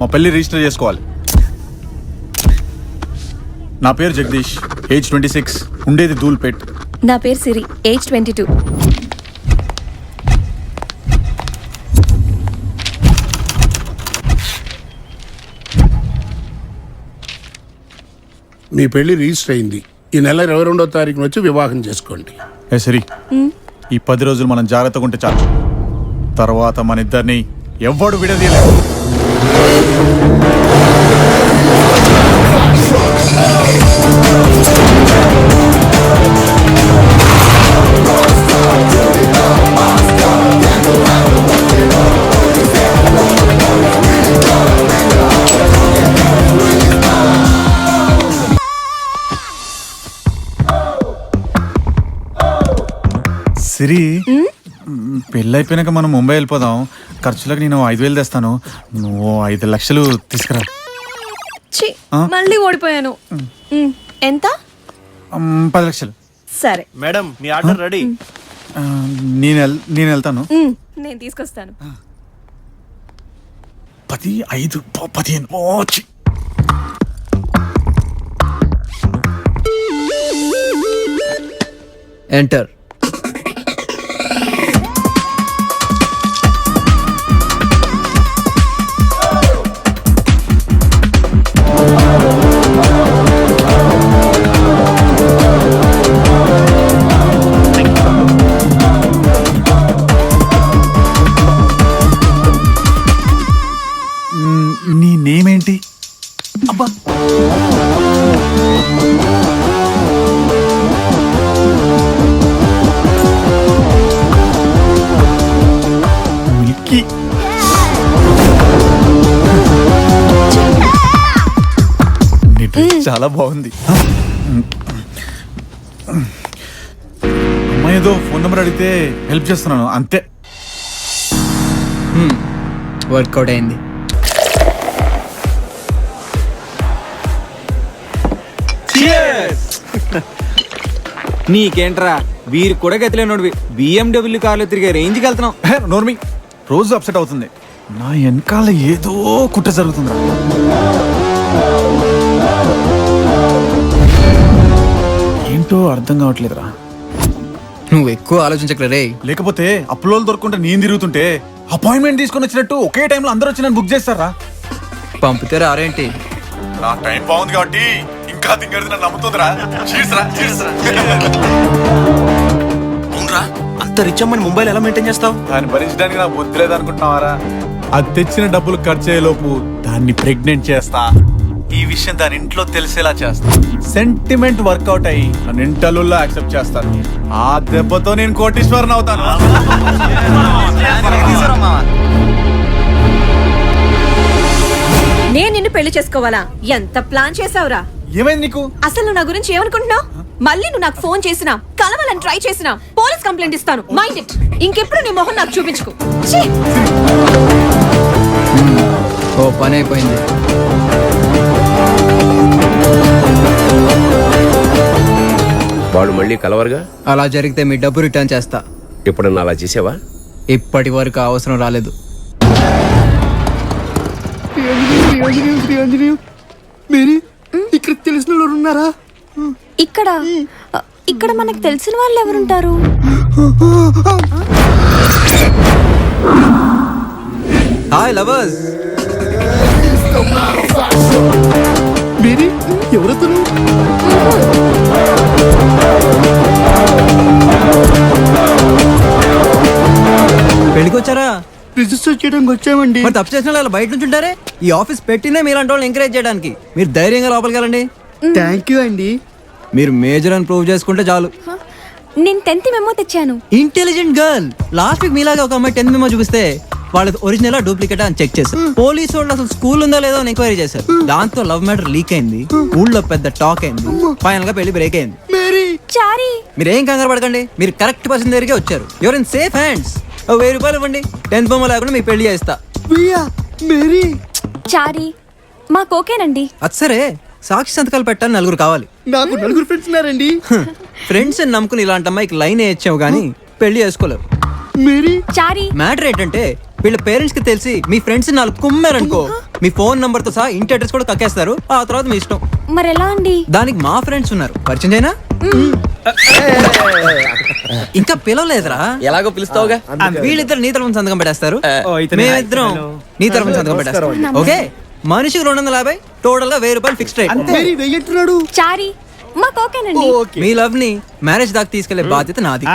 మా పెళ్లి రిజిస్టర్ చేసుకోవాలి. నా పేరు జగదీష్, ఏజ్ 26, ఉండేది ధూల్పేట్. నా పేరు సిరి, ఏజ్ 22. మీ పెళ్లి రిజిస్టర్ అయింది. ఈ నెల 22వ తారీఖున వచ్చి వివాహం చేసుకోండి. ఏ సరి, ఈ 10 రోజులు మనం జాగ్రత్తగా ఉంటే చాలు. తర్వాత మన ఇద్దరిని ఎవ్వడు విడదీయలేదు. సిరి, పెళ్ళైపోయినాక మనం ముంబై వెళ్ళిపోదాం. ఖర్చులకు నేను 5,000 తెస్తాను, నువ్వు 5 లక్షలు తీసుకురా. మళ్ళీ ఓడిపోయాను. ఎంత? 10 లక్షలు. సరే మేడం, మీ ఆర్డర్ రెడీ. నేను వెళ్తాను. నేను తీసుకొస్తాను. 10, 5, 15. ఎంటర్. నీ నేమ్ ఏంటి? అబ్బా, మిల్కీ. నీ డ్రెస్ చాలా బాగుంది. అమ్మాయి ఏదో ఫోన్ నెంబర్ అడిగితే హెల్ప్ చేస్తున్నాను అంతే. వర్కౌట్ అయింది. నీకేంట్రా, వీరు కూడా గతిలేనోడివి. BMW కార్లో తిరిగే రేంజ్కి వెళ్తున్నావు. నోర్మి, రోజు అప్సెట్ అవుతుంది. నా వెనకాల ఏదో కుట్ర జరుగుతుంది. ఏంటో అర్థం కావట్లేదురా. నువ్వు ఎక్కువ ఆలోచించకలే రే. లేకపోతే అప్లోలు దొరుకుంటే నేను తిరుగుతుంటే అపాయింట్మెంట్ తీసుకొని వచ్చినట్టు ఒకే టైంలో అందరూ వచ్చి నన్ను బుక్ చేస్తారా? పంపితే రారేంటి? నా టైం బాగుంది కాబట్టి ఇంకా తింగడిది నన్ను నమ్ముతుందిరా. అవునరా, అంత రిచ్ అమ్మని ముంబైలో ఎలా మెయింటైన్ చేస్తావు? దాన్ని భరించడానికి నాకు బుద్ధి లేదనుకుంటున్నావారా? అది తెచ్చిన డబ్బులు ఖర్చు అయ్యేలోపు దాన్ని ప్రెగ్నెంట్ చేస్తా. ఈ విషయం దాని ఇంట్లో తెలిసేలా చేస్తా. సెంటిమెంట్ వర్కౌట్ అయ్యి నన్ను ఇంటర్వ్యూలో యాక్సెప్ట్ చేస్తాను. ఆ దెబ్బతో నేను కోటీశ్వరన్ అవుతాను. నేను నిన్ను పెళ్లి చేసుకోవాలా? ఎంత ప్లాన్ చేసావురా? ఏమైంది నీకు? అసలు నువ్వు నా గురించి ఏమనుకుంటున్నావు? మళ్ళీ నువ్వు నాకు ఫోన్ చేసినా, కలవాలని ట్రై చేసినా పోలీస్ కంప్లైంట్ ఇస్తాను. Mind it. ఇంకెప్పుడు నీ మొహం నాకు చూపించుకో. ఓ పని అయిపోయింది. వాళ్ళు మళ్ళీ కలవరుగా? అలా జరిగితే మీ డబ్బు రిటర్న్ చేస్తా. ఎప్పుడన్నా అలా చేసావా? ఇప్పటి వరకు అవసరం రాలేదు. ఇక్కడ తెలిసిన వాళ్ళు ఉన్నారా? ఇక్కడ మనకు తెలిసిన వాళ్ళు ఎవరుంటారు? Hi lovers. ఎవరతను? పెళ్ళికి వచ్చారా? రిజిస్టర్ చేయడానికి వచ్చామండి. మరి తప్పు చేసిన వాళ్ళు బయట నుంచి ఉంటారే. ఈ ఆఫీస్ పెట్టినే మీలాంటి వాళ్ళని ఎంకరేజ్ చేయడానికి. మీరు ధైర్యంగా లోపలికి వెళ్ళండి. థ్యాంక్ యూ అండి. మీరు మేజర్ అని ప్రూవ్ చేసుకుంటే చాలు. నేను 10th మెమో తెచ్చాను. Intelligent girl. లాస్ట్ వీక్ మీలాగా ఒక అమ్మాయి 10th మెమో చూపిస్తే వాళ్ళది ఒరిజినల్ డూప్లికేట్ అని చెక్ చేశారు. పోలీసు వాళ్ళు అసలు స్కూల్ ఉందా లేదో అని ఎంక్వైరీ చేశారు. దాంతో లవ్ మ్యాటర్ లీక్ అయింది. ఊళ్ళో పెద్ద టాక్ అయింది. ఫైనల్ గా పెళ్లి బ్రేక్ అయింది. చారీ, మీరేం కంగారు పడకండి. మీరు కరెక్ట్ పర్సన్ దగ్గరికి వచ్చారు. Your in safe hands. 1000 రూపాయలు ఇవ్వండి. 10th మెమో లేకుండా మీకు పెళ్లి చేస్తా. చారీ, మాకు ఓకేనండి. అది సరే, సాక్షి సంతకాలు పెట్టాలని 4 కావాలి. నాకు 4 ఫ్రెండ్స్ ఉన్నారండి. ఫ్రెండ్స్ అని నమ్ముకుని ఇలాంటి అమ్మాయికి లైన్ వేయచ్చావు కానీ పెళ్లి చేసుకోలేవు. చారీ, మ్యాటర్ ఏంటంటే వీళ్ళ పేరెంట్స్ కి తెలిసి మీ ఫ్రెండ్స్ 4 కుమ్మారనుకో మీ ఫోన్ నంబర్ తో సహా ఇంటి అడ్రస్ కూడా కక్కేస్తారు. ఆ తర్వాత మీ ఇష్టం. మరి ఎలా అండి? దానికి మా ఫ్రెండ్స్ ఉన్నారు, పరిచయం చేయనా? ఇంకా పిలవలేదురా. ఎలాగో పిలుస్తావుగా. వీళ్ళిద్దరు నీ తరఫున సంతకం పెట్టేస్తారు, మేమిద్దరం నీ తరఫున సంతకం పెట్టేస్తాం. ఓకే, మనిషికి 250, టోటల్ గా 1000 రూపాయలు ఫిక్స్డ్ రేట్. చారీ మాకు ఓకేనండి. మీ లవ్ ని మ్యారేజ్ దాకా తీసుకెళ్లే బాధ్యత నాది.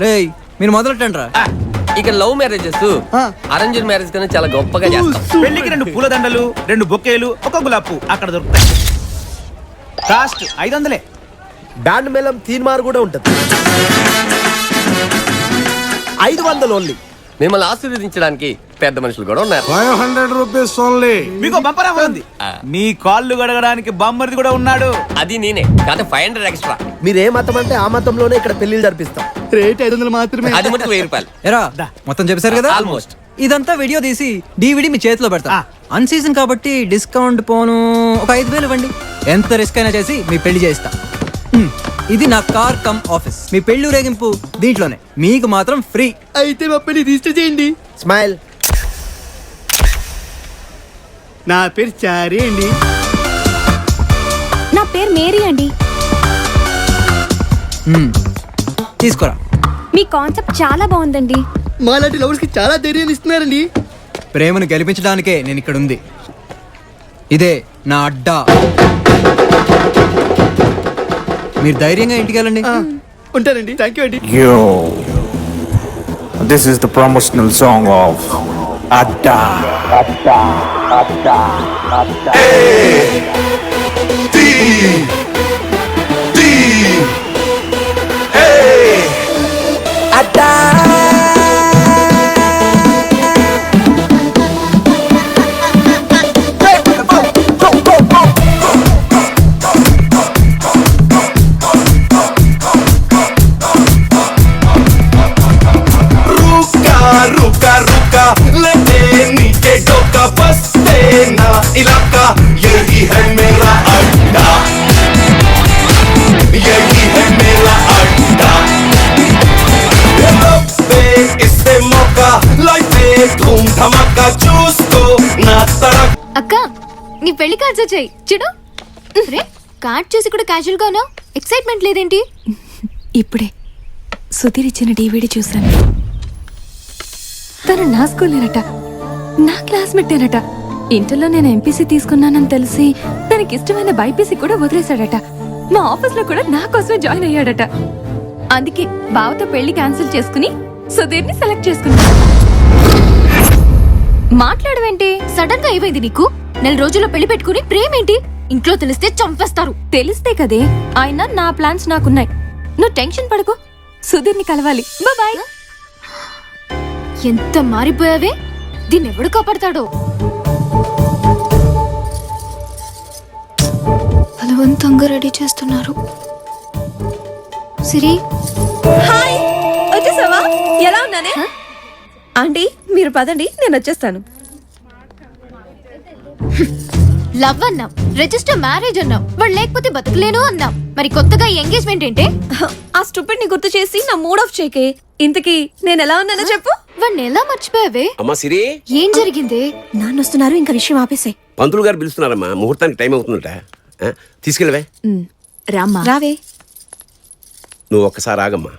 రేయ్ మీరు మొదలెట్టండి రా. ఇక లవ్ మ్యారేజెస్ అరేంజ్డ్ మ్యారేజ్ కన్నా చాలా గొప్పగా చేస్తాం. పెళ్లికి 2 పూలదండలు, 2 బొకేలు, ఒక గులాబ్ అక్కడ దొరుకుతాయి. కాస్ట్ 500. బ్యాండ్ మేళం తీన్మార్ కూడా ఉంటది. 500 ఓన్లీ. మిమ్మల్ని ఆశీర్వదించడానికి పెద్ద మనుషులు కూడా ఉన్నారు. 500 రూపీస్ ఓన్లీ. మీకు బంపర్ ఆఫర్ ఉంది. మీ కాళ్ళు గడగడానికి బొమ్మరిది కూడా ఉన్నాడు. అది నేనే కాదు, 500 ఎక్స్ట్రా. మీరు ఏ మతం అంటే ఆ మతంలోనే ఇక్కడ పెళ్లిళ్ళు జరిపిస్తాం. రేట్ 500 మాత్రమే. అది మటుకు 1000 రూపాయలు. ఎరా మొత్తం చెప్పారు కదా. ఆల్మోస్ట్. ఇదంతా వీడియో తీసి DVD మీ చేతిలో పెడతా. అన్ సీజన్ కాబట్టి డిస్కౌంట్ పోను ఒక 5000 ఇవ్వండి. ఎంత రిస్క్ అయినా చేసి మీ పెళ్లి చేయిస్తా. ఇది నా కార్ కమ్ ఆఫీస్. మీ పెళ్లి ఊరేగింపు దీంట్లోనే, మీకు మాత్రం ఫ్రీ. అయితే మా పెళ్లి రిజిస్టర్ చేయండి. స్మైల్. నా పేరు చారీ అండి. నా పేరు మేరీ అండి. తీసుకోరా. మీ కాన్సెప్ట్ చాలా బాగుందండి. మాలాంటి లవర్స్ కి చాలా ధైర్యాన్ని ఇస్తున్నారండి. ప్రేమను గెలిపించడానికే నేను ఇక్కడ ఉంది. ఇదే నా అడ్డా. మీరు ధైర్యంగా ఇంటికి వెళ్ళండి. ఉంటానండి. థ్యాంక్ యూ అండి. Yo, this is the promotional song of Adda. అక్క నీ పెళ్లి కార్డ్స్ వచ్చాయి చూడు. రే కార్డ్ చూసి కూడా క్యాజువల్ గానా, ఎక్సైట్మెంట్ లేదేంటి? ఇప్పుడే సుధీర్ ఇచ్చిన DVD చూసాను. తను నా స్కూలేనట, నా క్లాస్మేటేనట. ఇంటర్లో నేను ఎంపీసీ తీసుకున్నానని తెలిసి తనకి ఇష్టమైన బైపీసీ కూడా వదిలేశాడట. మా ఆఫీస్ లో కూడా నా కోసమే జాయిన్ అయ్యాడట. అందుకే బావతో పెళ్లి క్యాన్సిల్ చేసుకుని సుధీర్ ని సెలెక్ట్ చేసుకున్నా. మాట్లాడవేంటి? సడన్ గా ఏమైంది నీకు? 4 రోజుల్లో పెళ్లి పెట్టుకుని ప్రేమేంటి? ఇంట్లో తెలిస్తే చంపేస్తారు. తెలిస్తే కదే. ఆయన నా ప్లాన్స్ నాకున్నాయి. నువ్వు టెన్షన్ పడకు, సుధీర్ ని కలవాలి. బాయ్. ఎంత మారిపోయావే. దీన్ని ఎవడు కాపాడతాడో? బలవంతంగా రెడీ చేస్తున్నారు. సిరి హాయ్, వచ్చేసావా? ఎలా ఉన్నానే? ఆంటీ మీరు పదండి, నేను వచ్చేస్తాను. లవ్ అన్నాం, రిజిస్టర్ మ్యారేజ్ అన్నాం, వాడు లేకపోతే బతకలేను అన్నాం. మరి కొత్తగా ఎంగేజ్మెంట్ ఏంటి? ఆ స్టూపిడ్ ని గుర్తు చేసి నా మూడ్ ఆఫ్ చేకే. ఇంతకీ నేను ఎలా ఉన్నానో చెప్పు. వాడిని ఎలా మర్చిపోయావే? అమ్మా సిరి, ఏం జరిగింది? నాన్న వస్తున్నారు, ఇంకా విషయం ఆపేసే. పంతులు గారు పిలుస్తున్నారమ్మా, ముహూర్తానికి టైం అవుతుందట. తీసుకెళ్ళవే. రామ్మా. రావే. నువ్వు ఒక్కసారి ఆగమ్మా.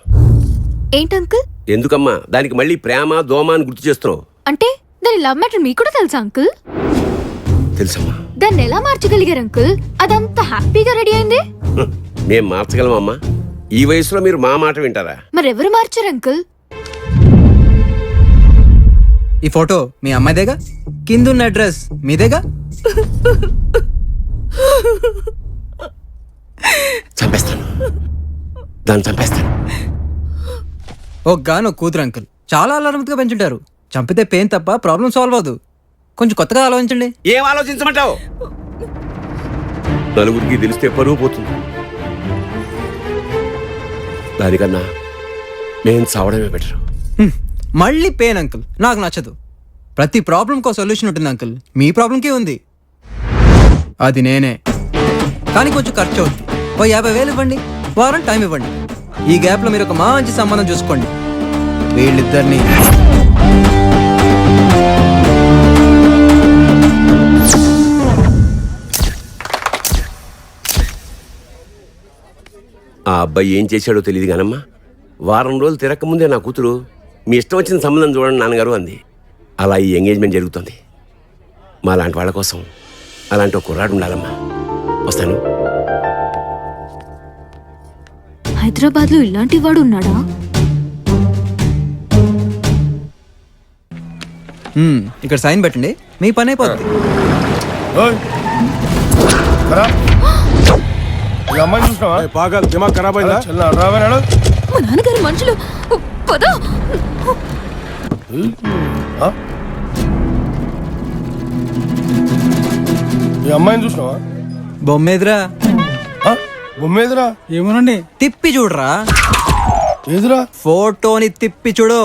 ఏంటి అంకుల్? ఎందుకమ్మా దానికి మళ్ళీ ప్రేమ దోమ అని గుర్తు చేస్తున్నావు? అంటే దాని లవ్ మ్యాటర్ మీకు కూడా తెలుసా అంకుల్? తెలుసమ్మా. దాన్ని ఎలా మార్చగలిగారు అంకుల్? అదంతా హ్యాపీగా రెడీ అయింది. మేం మార్చగలమమ్మా? ఈ వయసులో మీరు మా మాట వింటారా? మరెవరు మార్చారు అంకుల్? ఈ ఫోటో మీ అమ్మాయిదేగా, కిందున్న అడ్రస్ మీదేగా. చంపేస్తాను, దాన్ని చంపేస్తాను. ఓ గాను కూతురు అంకుల్, చాలా అలర్మతిగా పెంచుంటారు. చంపితే పెయిన్ తప్ప ప్రాబ్లం సాల్వ్ అవ్వదు. కొంచెం కొత్తగా ఆలోచించండి. ఏం ఆలోచించమంటావు? నలుగురికి తెలిస్తే పరువు పోతుంది. దానికన్నా నేను చావడమే బెటర్. మళ్ళీ పెయిన్ అంకుల్ నాకు నచ్చదు. ప్రతి ప్రాబ్లంకో సొల్యూషన్ ఉంటుంది అంకుల్. మీ ప్రాబ్లంకే ఉంది, అది నేనే. కానీ కొంచెం ఖర్చు అవుతుంది. ఓ 50,000 ఇవ్వండి, వారం టైం ఇవ్వండి. ఈ గ్యాప్ లో మీరు ఒక మంచి సంబంధం చూసుకోండి. వీళ్ళిద్దరిని ఆ అబ్బాయి ఏం చేశాడో తెలియదు కానమ్మా, వారం రోజులు తిరగకముందే నా కూతురు మీ ఇష్టం వచ్చిన సంబంధం చూడండి నాన్నగారు అంది. అలా ఈ ఎంగేజ్మెంట్ జరుగుతుంది. మా లాంటి వాళ్ళ కోసం అలాంటి ఒక కుర్రాడు ఉండాలమ్మా. వస్తాను. హైదరాబాద్ లో ఇలాంటి వాడు ఉన్నాడా? ఇక్కడ సైన్ పెట్టండి, మీ పని అయిపోద్ది. అమ్మాయిని చూసినావా? పాగల్ దిమాగ్ ఖరాబ్ అయిందా? మా నాన్నగారు మనుషులు పదా. ఈ అమ్మాయిని చూసినావా? బొమ్మేదిరా, బొమ్మేదిరా? ఏమోనండి. తిప్పి చూడరా. ఏదిరా? ఫోటోని తిప్పి చూడు.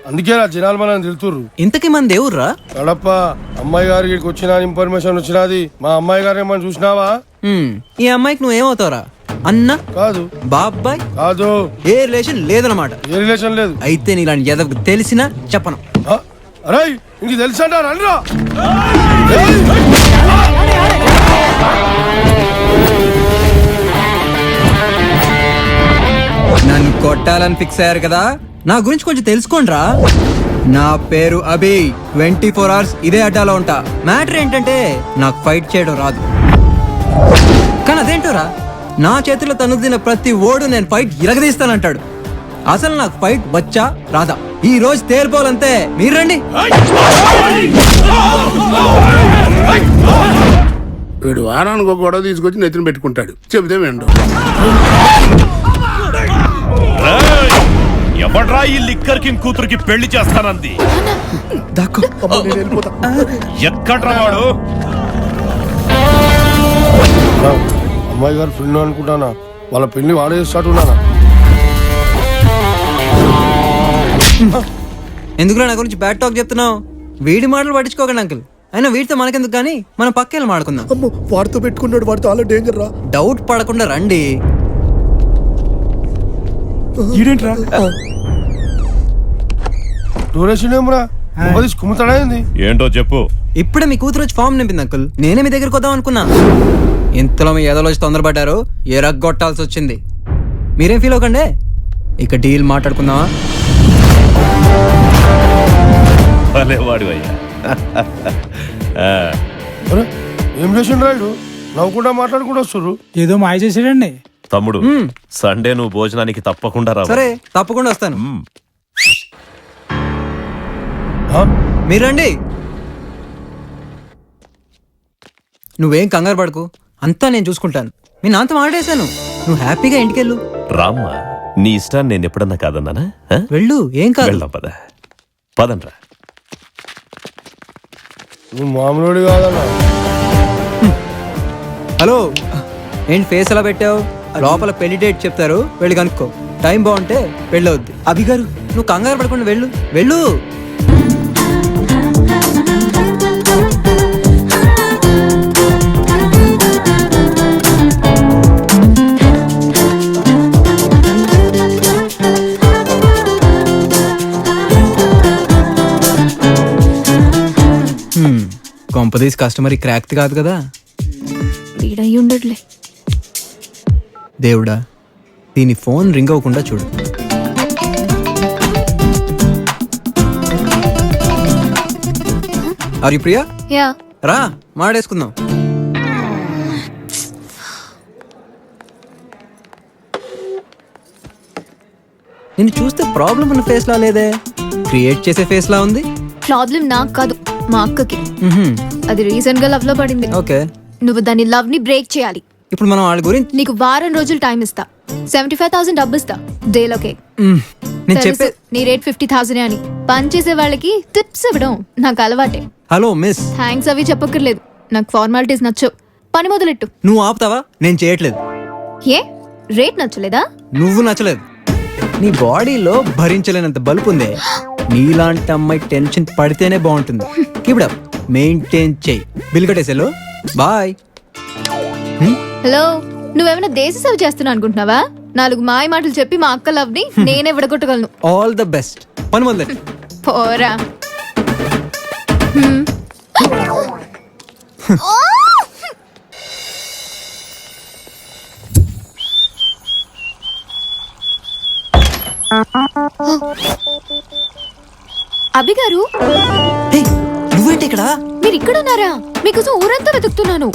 అందుకే రా జనాలు మనం తిరుగుతుర్రు. ఇంతకీ మన దేవుర్రా? కడప అమ్మాయి గారికి వచ్చిన ఇన్ఫర్మేషన్ వచ్చినది. మా అమ్మాయి గారు ఏమని చూసినావా? ఈ అమ్మాయికి నువ్వేమవుతావురా? అన్న కాదు, బాబాయ్ కాదు, ఏ రిలేషన్ లేదన్నమాట. ఏ రిలేషన్ లేదు. అయితే నీలాంటి ఎదకు తెలిసినా చెప్పను. అరే ఇంక తెలుసంటా రండిరా. నన్ను కొట్టాలని ఫిక్స్ అయ్యారు కదా, నా గురించి కొంచెం తెలుసుకోండిరా. నా పేరు అభి, 24 hours ఇదే అడ్డాలో ఉంటా. మ్యాటర్ ఏంటంటే నాకు ఫైట్ చేయడం రాదు. కానీ అదేంటోరా, నా చేతిలో తనుదిన ప్రతి ఓడు నేను ఫైట్ ఇరగదీస్తానంటాడు. అసలు నాకు ఫైట్ వచ్చా రాదా ఈ రోజు తేలిపోవాలంతే. మీరు రండి. వీడు వారానికి ఒక గొడవ తీసుకొచ్చి నెత్తిన పెట్టుకుంటాడు. చెబితే వెండు. ఎవడ్రా ఈ లిక్కర్ కింగ్ కూతురికి పెళ్లి చేస్తానంది? ఎక్కడ్రా వాడు? అమ్మాయి గారు ఫ్రెండ్ అనుకుంటానా? వాళ్ళ పెళ్లి వాడే చేస్తాడు. ఎందుకురా నా గురించి బ్యాడ్ టాక్ చెప్తున్నావు? వీడి మాటలు పట్టించుకోకండి అంకుల్. అయినా వీడితో మనకెందుకు కానీ మనం పక్కేళ్ళు మాడుకుందాం. వాడితో పెట్టుకున్నాడు, వాడితో అలా డేంజర్ రా. డౌట్ పడకుండా రండి. డ్యూరేషన్ ఏమరా? కుమ్ముతాడైంది ఏంటో చెప్పు. ఇప్పుడే మీ కూతురు వచ్చి ఫామ్ నింపింది అంకుల్. నేనే మీ దగ్గరికి వద్దాం అనుకున్నా. ఇంతలో మీ ఎదలో వచ్చి తొందరపడ్డారు, ఎరగొట్టాల్సి వచ్చింది. మీరేం ఫీల్ అవ్వకండి, ఇక డీల్ మాట్లాడుకుందామా? భలేవాడు అయ్యా. ఏం చేసిండు రాయుడు? నవ్వుకుండా మాట్లాడుకుంటూ వస్తుర్రు. ఏదో మాయ చేసాడండి. తమ్ముడు, సండే నువ్వు భోజనానికి తప్పకుండా రా. సరే, తప్పకుండా వస్తాను. మీరు రండి. నువ్వేం కంగారు పడకు, అంతా నేను చూసుకుంటాను. మీ నాన్నతో మాట్లాడేశాను, నువ్వు హ్యాపీగా ఇంటికెళ్ళు. రామ్మా, నీ ఇష్టాన్ని నేను ఎప్పుడన్నా కాదన్నానా? వెళ్ళు, ఏం కాదు. వెళ్దాం పద. పదండ్రా. నువ్వు మామూలుడి కాదన్నా. హలో, ఏంటి ఫేస్ ఎలా పెట్టావు? లోపల పెళ్లి డేట్ చెప్తారు, వెళ్ళి కనుక్కో. టైం బాగుంటే పెళ్ళవుద్ది. అభి గారు, నువ్వు కంగారు పడకుండా వెళ్ళు, వెళ్ళు. కొంపదీస్ కస్టమర్ క్రాక్ కాదు కదా? వీడయ్యి ఉండట్లే. దేవుడా, దీని ఫోన్ రింగ్ అవ్వకుండా చూడు. Are you Priya? యా. రా మాడేసుకుందాం. నిన్ను చూస్తే ప్రాబ్లం ఉన్న ఫేస్ లా లేదే, క్రియేట్ చేసే ఫేస్ లా ఉంది. ప్రాబ్లం నాకు కాదు, మా అక్కకి. అది రీసెంట్ గా లవ్ లో పడింది. ఓకే, నువ్వు దాని లవ్ ని బ్రేక్ చేయాలి. ఇప్పుడు మనం వాళ్ళ గురించి నీకు వారం రోజులు టైం ఇస్తా. 75,000 డబ్బు ఇస్తా డేలోకే. నేను చెప్పే నీ రేట్ 50,000 అని. పని చేసే వాళ్ళకి టిప్స్ ఇవ్వడం నాకు అలవాటే. హలో మిస్, థ్యాంక్స్ అవి చెప్పక్కర్లేదు, నాకు ఫార్మాలిటీస్ నచ్చవు. పని మొదలెట్టు. నువ్వు ఆపుతావా? నేను చేయట్లేదు. ఏ రేట్ నచ్చలేదా? నువ్వు నచ్చలేదు. నీ బాడీలో భరించలేనంత బలుపు ఉంది. నీలాంటి అమ్మాయి టెన్షన్ పడితేనే బాగుంటుంది. ఇప్పుడు మెయింటైన్ చెయ్యి. బిల్ కట్టేసేలో. బాయ్. హలో, నువ్వేమైనా దేశ సేవ చేస్తున్నా అనుకుంటున్నావా? 4 మాయ మాటలు చెప్పి మా అక్క లవ్ ని నేనే విడగొట్టగలను. All the best. పని మొదలెట్టు. పోరా. అభి గారు, నువ్వేంటి ఇక్కడ? మీరు ఇక్కడ ఉన్నారా? మీకోసం ఊరంతా వెతుకుతున్నాను.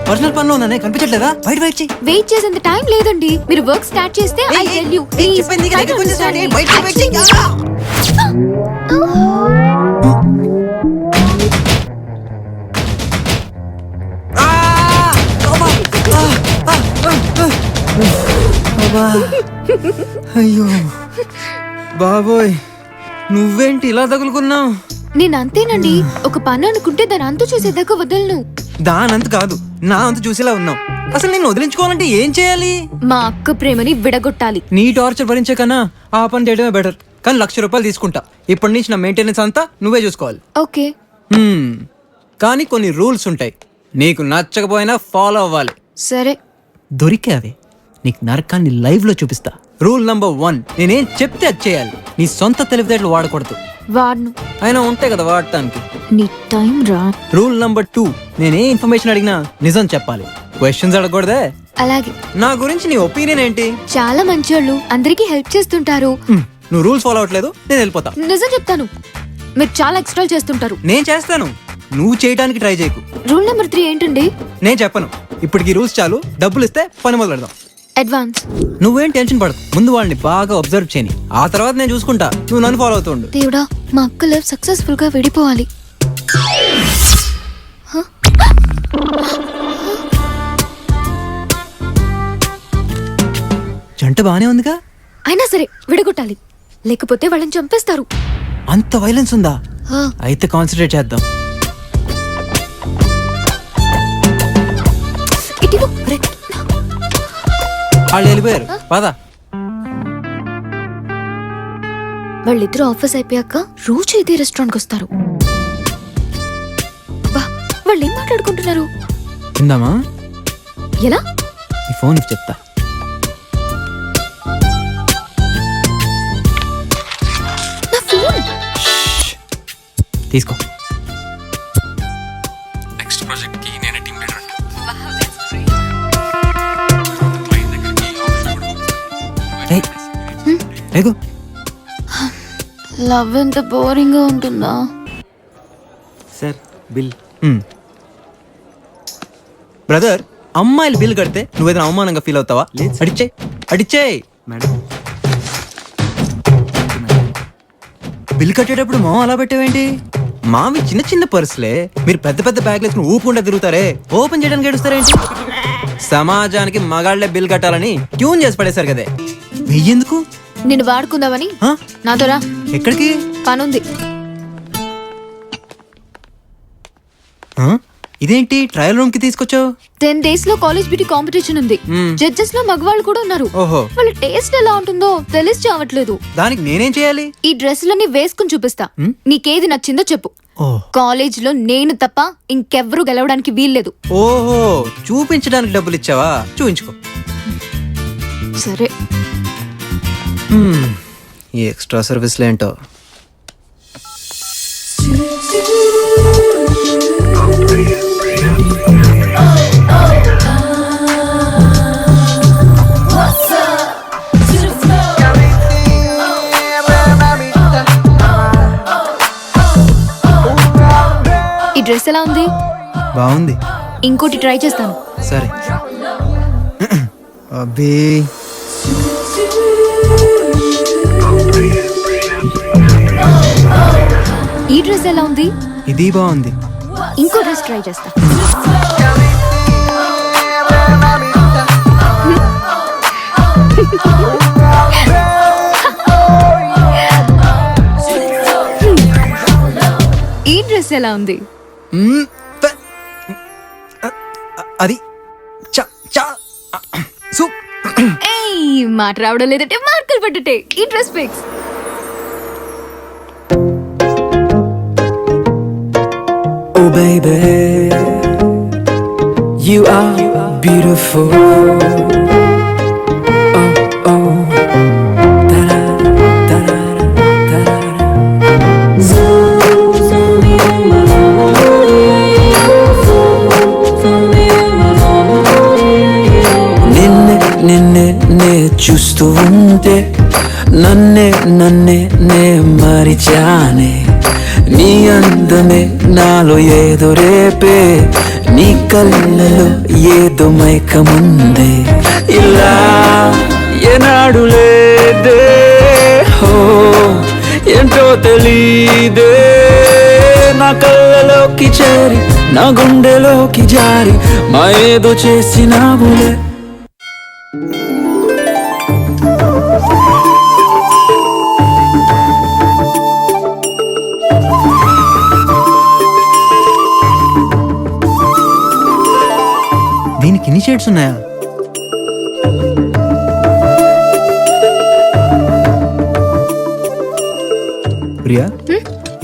పర్సనల్ పనిలో ఉన్నానే, కనిపించట్లేదా? బయట వెయిట్ చేయి. వెయిట్ చేసేంత టైం లేదండి. మీరు వర్క్ స్టార్ట్ చేస్తే ఐ టెల్ యు. అయ్యో బాబోయ్, నువ్వేంటి ఇలా తగులుకున్నావు? నేను అంతేనండి. ఒక పని అనుకుంటే దాని అంతు చూసేదాకా వదలను. దానంత కాదు, నా అంత చూసేలా ఉన్నావు. అసలు నేను వదిలించుకోవాలంటే ఏం చేయాలి? మా అక్క ప్రేమని విడగొట్టాలి. నీ టార్చర్ భరించే కన్నా ఆ పని చేయడమే బెటర్. కానీ 1,00,000 రూపాయలు తీసుకుంటా. ఇప్పటి నుంచి నా మెయింటెనెన్స్ అంతా నువ్వే చూసుకోవాలి. ఓకే. కానీ కొన్ని రూల్స్ ఉంటాయి, నీకు నచ్చకపోయినా ఫాలో అవ్వాలి. సరే. దొరికావే, నీకు నరకాన్ని లైవ్ లో చూపిస్తా. రూల్ నంబర్ 1, నేనేం చెప్తే అది చేయాలి. నీ సొంత తెలివితేటలు వాడకూడదు. వాడను. అయినా ఉంటాయి కదా వాడటానికి. నీ టైం రా. రూల్ నంబర్ 2, నేనే ఇన్ఫర్మేషన్ అడిగినా నిజం చెప్పాలి. క్వశ్చన్స్ అడగకూడదే. అలాగే. నా గురించి నీ ఒపీనియన్ ఏంటి? చాలా మంచోళ్ళు, అందరికీ హెల్ప్ చేస్తుంటారు. నువ్వు రూల్స్ ఫాలో అవ్వట్లేదు, నేను వెళ్ళిపోతా. నిజం చెప్తాను, మీరు చాలా ఎక్స్ట్రా చేస్తుంటారు. నేను చేస్తాను, నువ్వు చేయడానికి ట్రై చేయకు. రూల్ నెంబర్ 3 ఏంటండి? నేను చెప్పను. ఇప్పటికి రూల్స్ చాలు, డబ్బులు ఇస్తే పని మొదలెడదాం. అడ్వాన్స్. నువ్వేం టెన్షన్ పడదు, ముందు వాళ్ళని బాగా అబ్జర్వ్ చేయని, ఆ తర్వాత నేను చూసుకుంటా. నువ్వు నన్ను ఫాలో అవుతుండు. దేవుడా, మా అక్క లైఫ్ సక్సెస్ఫుల్ గా విడిపోవాలి. జంట బానే ఉందిగా. అయినా సరే విడగొట్టాలి, లేకపోతే వాళ్ళని చంపేస్తారు. అంత వైలెన్స్ ఉందా? అయితే కాన్సన్ట్రేట్ చేద్దాం. వాళ్ళు వెళ్ళిపోయారు, పద. వాళ్ళిద్దరూ ఆఫీస్ అయిపోయాక రోజు ఇదే రెస్టారెంట్కి వస్తారు. వాళ్ళు ఏం మాట్లాడుకుంటున్నారు? తిందామా? ఎలా? ఈ ఫోన్ చెప్తా. నా ఫోన్ తీసుకో. నెక్స్ట్ ప్రాజెక్ట్ కి నేనే టీమ్ లీడర్. లవ్ ఎంత బోరింగ్ గా ఉంటుందా? Sir bill. బ్రదర్, అమ్మాయిలు బిల్ కడితే నువ్వేదైనా అవమానంగా ఫీల్ అవుతావా? అడిచే మేడం. బిల్ కట్టేటప్పుడు మా అలా పెట్టావేంటి? మావి చిన్న చిన్న పర్సులే, మీరు పెద్ద పెద్ద బ్యాగ్లు వేసుకుని ఊపుకుంటా తిరుగుతారే, ఓపెన్ చేయడానికి ఏడుస్తారేంటి? సమాజానికి మగాళ్లే బిల్ కట్టాలని ట్యూన్ చేసి పడేశారు కదే. వెయ్యేందుకు? నిన్ను వాడుకుందామని. నాతో రా. ఎక్కడికి? పనుంది. ఇదేంటి ట్రయల్ రూమ్ కి తీసుకొచ్చావు? 10 days లో కాలేజ్ బ్యూటీ కాంపిటీషన్ ఉంది. జడ్జెస్ లో మగవాళ్ళు కూడా ఉన్నారు. ఓహో. వాళ్ళ టేస్ట్ ఎలా ఉంటుందో తెలిసి చావట్లేదు. దానికి నేనేం చేయాలి? ఈ డ్రెస్సులన్నీ వేసుకుని చూపిస్తా, నీకేది నచ్చిందో చెప్పు. కాలేజ్ లో నేను తప్ప ఇంకెవ్వరూ గెలవడానికి వీల్లేదు. ఓహో, చూపించడానికి డబ్బులు ఇచ్చావా? చూపించుకో. సరే. ఈ ఎక్స్ట్రా సర్వీస్లు ఏంటో. ఈ డ్రెస్ ఎలా ఉంది? బాగుంది. ఇంకోటి ట్రై చేస్తాను. సరే. అబ్బే, ఈ డ్రెస్ ఎలా ఉంది? ఇది బాగుంది. ఇంకో డ్రెస్ ట్రై చేస్తా. ఈ డ్రెస్ ఎలా ఉంది? అది మాట రావడం లేదంటే మార్కులు పట్టుటే. ఈ dress fix. Oh baby, you are beautiful. Oh oh, da da da da da da. Ninne ninne ne చూస్తూ ఉంటే నన్నే నే మరిచానే. నీ అందమే నాలో ఏదో రేపే, నీ కళ్ళలో ఏదో మైకముందే. ఇలా ఏనాడు లేదే, హో ఏంటో తెలీదే. నా కళ్ళలోకి చేరి నా గుండెలోకి జారి మా ఏదో చేసినావులే. దీనికి ఇన్ని షేడ్స్ ఉన్నాయా? ప్రియా,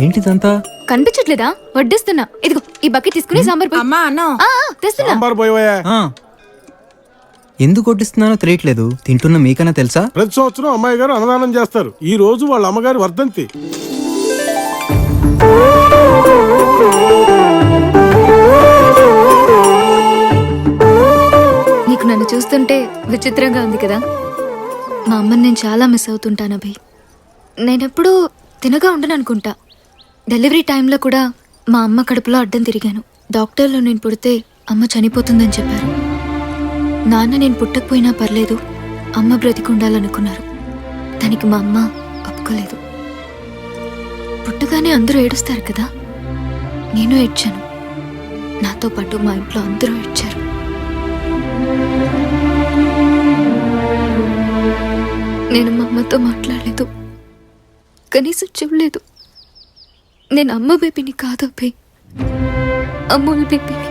ఏంటిదంతా? కనిపించట్లేదా? వడ్డిస్తున్నా. ఇదిగో ఈ బకెట్ తీసుకుని సాంబార్ పోయి. అమ్మా అన్న తెస్తున్నా. సాంబార్ పోయవయ్యా. ఎందుకు కొట్టిస్తున్నానో తెలియట్లేదు. తింటున్న మీకన్నా తెలుసా? ప్రతి సంవత్సరం అమ్మాయి గారు అన్నదానం చేస్తారు. ఈ రోజు వాళ్ళ అమ్మగారి వర్ధంతి. నీకు నన్ను చూస్తుంటే విచిత్రంగా ఉంది కదా. మా అమ్మని నేను చాలా మిస్ అవుతుంటాను అభి. నేనెప్పుడు తినగా ఉండను అనుకుంటా. డెలివరీ టైంలో కూడా మా అమ్మ కడుపులో అడ్డం తిరిగాను. డాక్టర్లు నేను పుడితే అమ్మ చనిపోతుందని చెప్పారు. నాన్న నేను పుట్టకపోయినా పర్లేదు, అమ్మ బ్రతికుండాలనుకున్నారు. దానికి మా అమ్మ ఒప్పుకోలేదు. పుట్టగానే అందరూ ఏడుస్తారు కదా, నేను ఏడ్చాను. నాతో పాటు మా ఇంట్లో అందరూ ఏడ్చారు. నేను మా అమ్మతో మాట్లాడలేదు, కనీసం చూడలేదు. నేను అమ్మ బేబీని కాదు అబ్బే, అమ్మోళ్ళ బేబీని.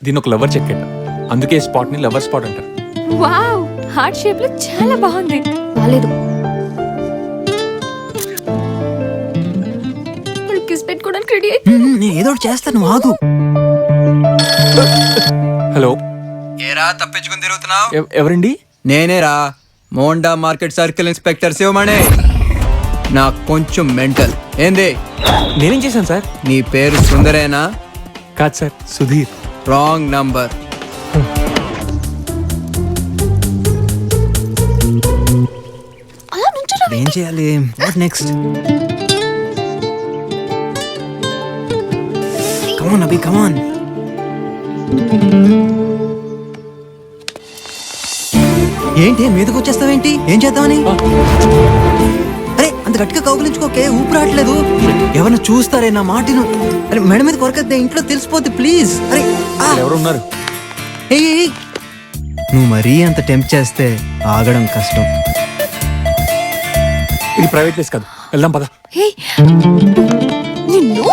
దీని ఒక లవర్ చెక్కెట్, అందుకే ఈ స్పాట్ ని లవర్ స్పాట్ అంటారు. వావ్, హార్ట్ షేప్ లో చాలా బాగుంది. బాలేదు. కిస్ పెట్టుకోవడానికి రెడీ అయ్యి. నేను ఏదో ఒకటి చేస్తాను, ఆగు. హలో, ఏరా తప్పించుకుని తిరుగుతున్నావు? ఎవరండి? నేనేరా, Monda market circle inspector Shivamani. నాకు కొంచెం మెంటల్. ఏంది? నేనేం చేశాను సార్? నీ పేరు సుందరేనా? కాదు సార్, సుధీర్. Wrong number. అలా నుంచోరా. ఏం చేయాలి? What next? కమాన్ అభి, కమాన్. ఏంటి మీదకి వచ్చేస్తావేంటి? ఏం చేద్దామని? అరే అంత గట్టిగా కౌగులించుకోకే, ఊపిరి రావట్లేదు. ఎవరిని చూస్తారే నా మాటను. అరే మెడ మీద కొరకద్దే, ఇంట్లో తెలిసిపోద్ది ప్లీజ్. అరే ఎవరున్నారు? ఏయ్, నువ్వు మరీ అంత టెంప్ట్ చేస్తే ఆగడం కష్టం. ఇది ప్రైవేట్ ప్లేస్ కాదు, వెళ్దాం పద. హే, నిన్ను.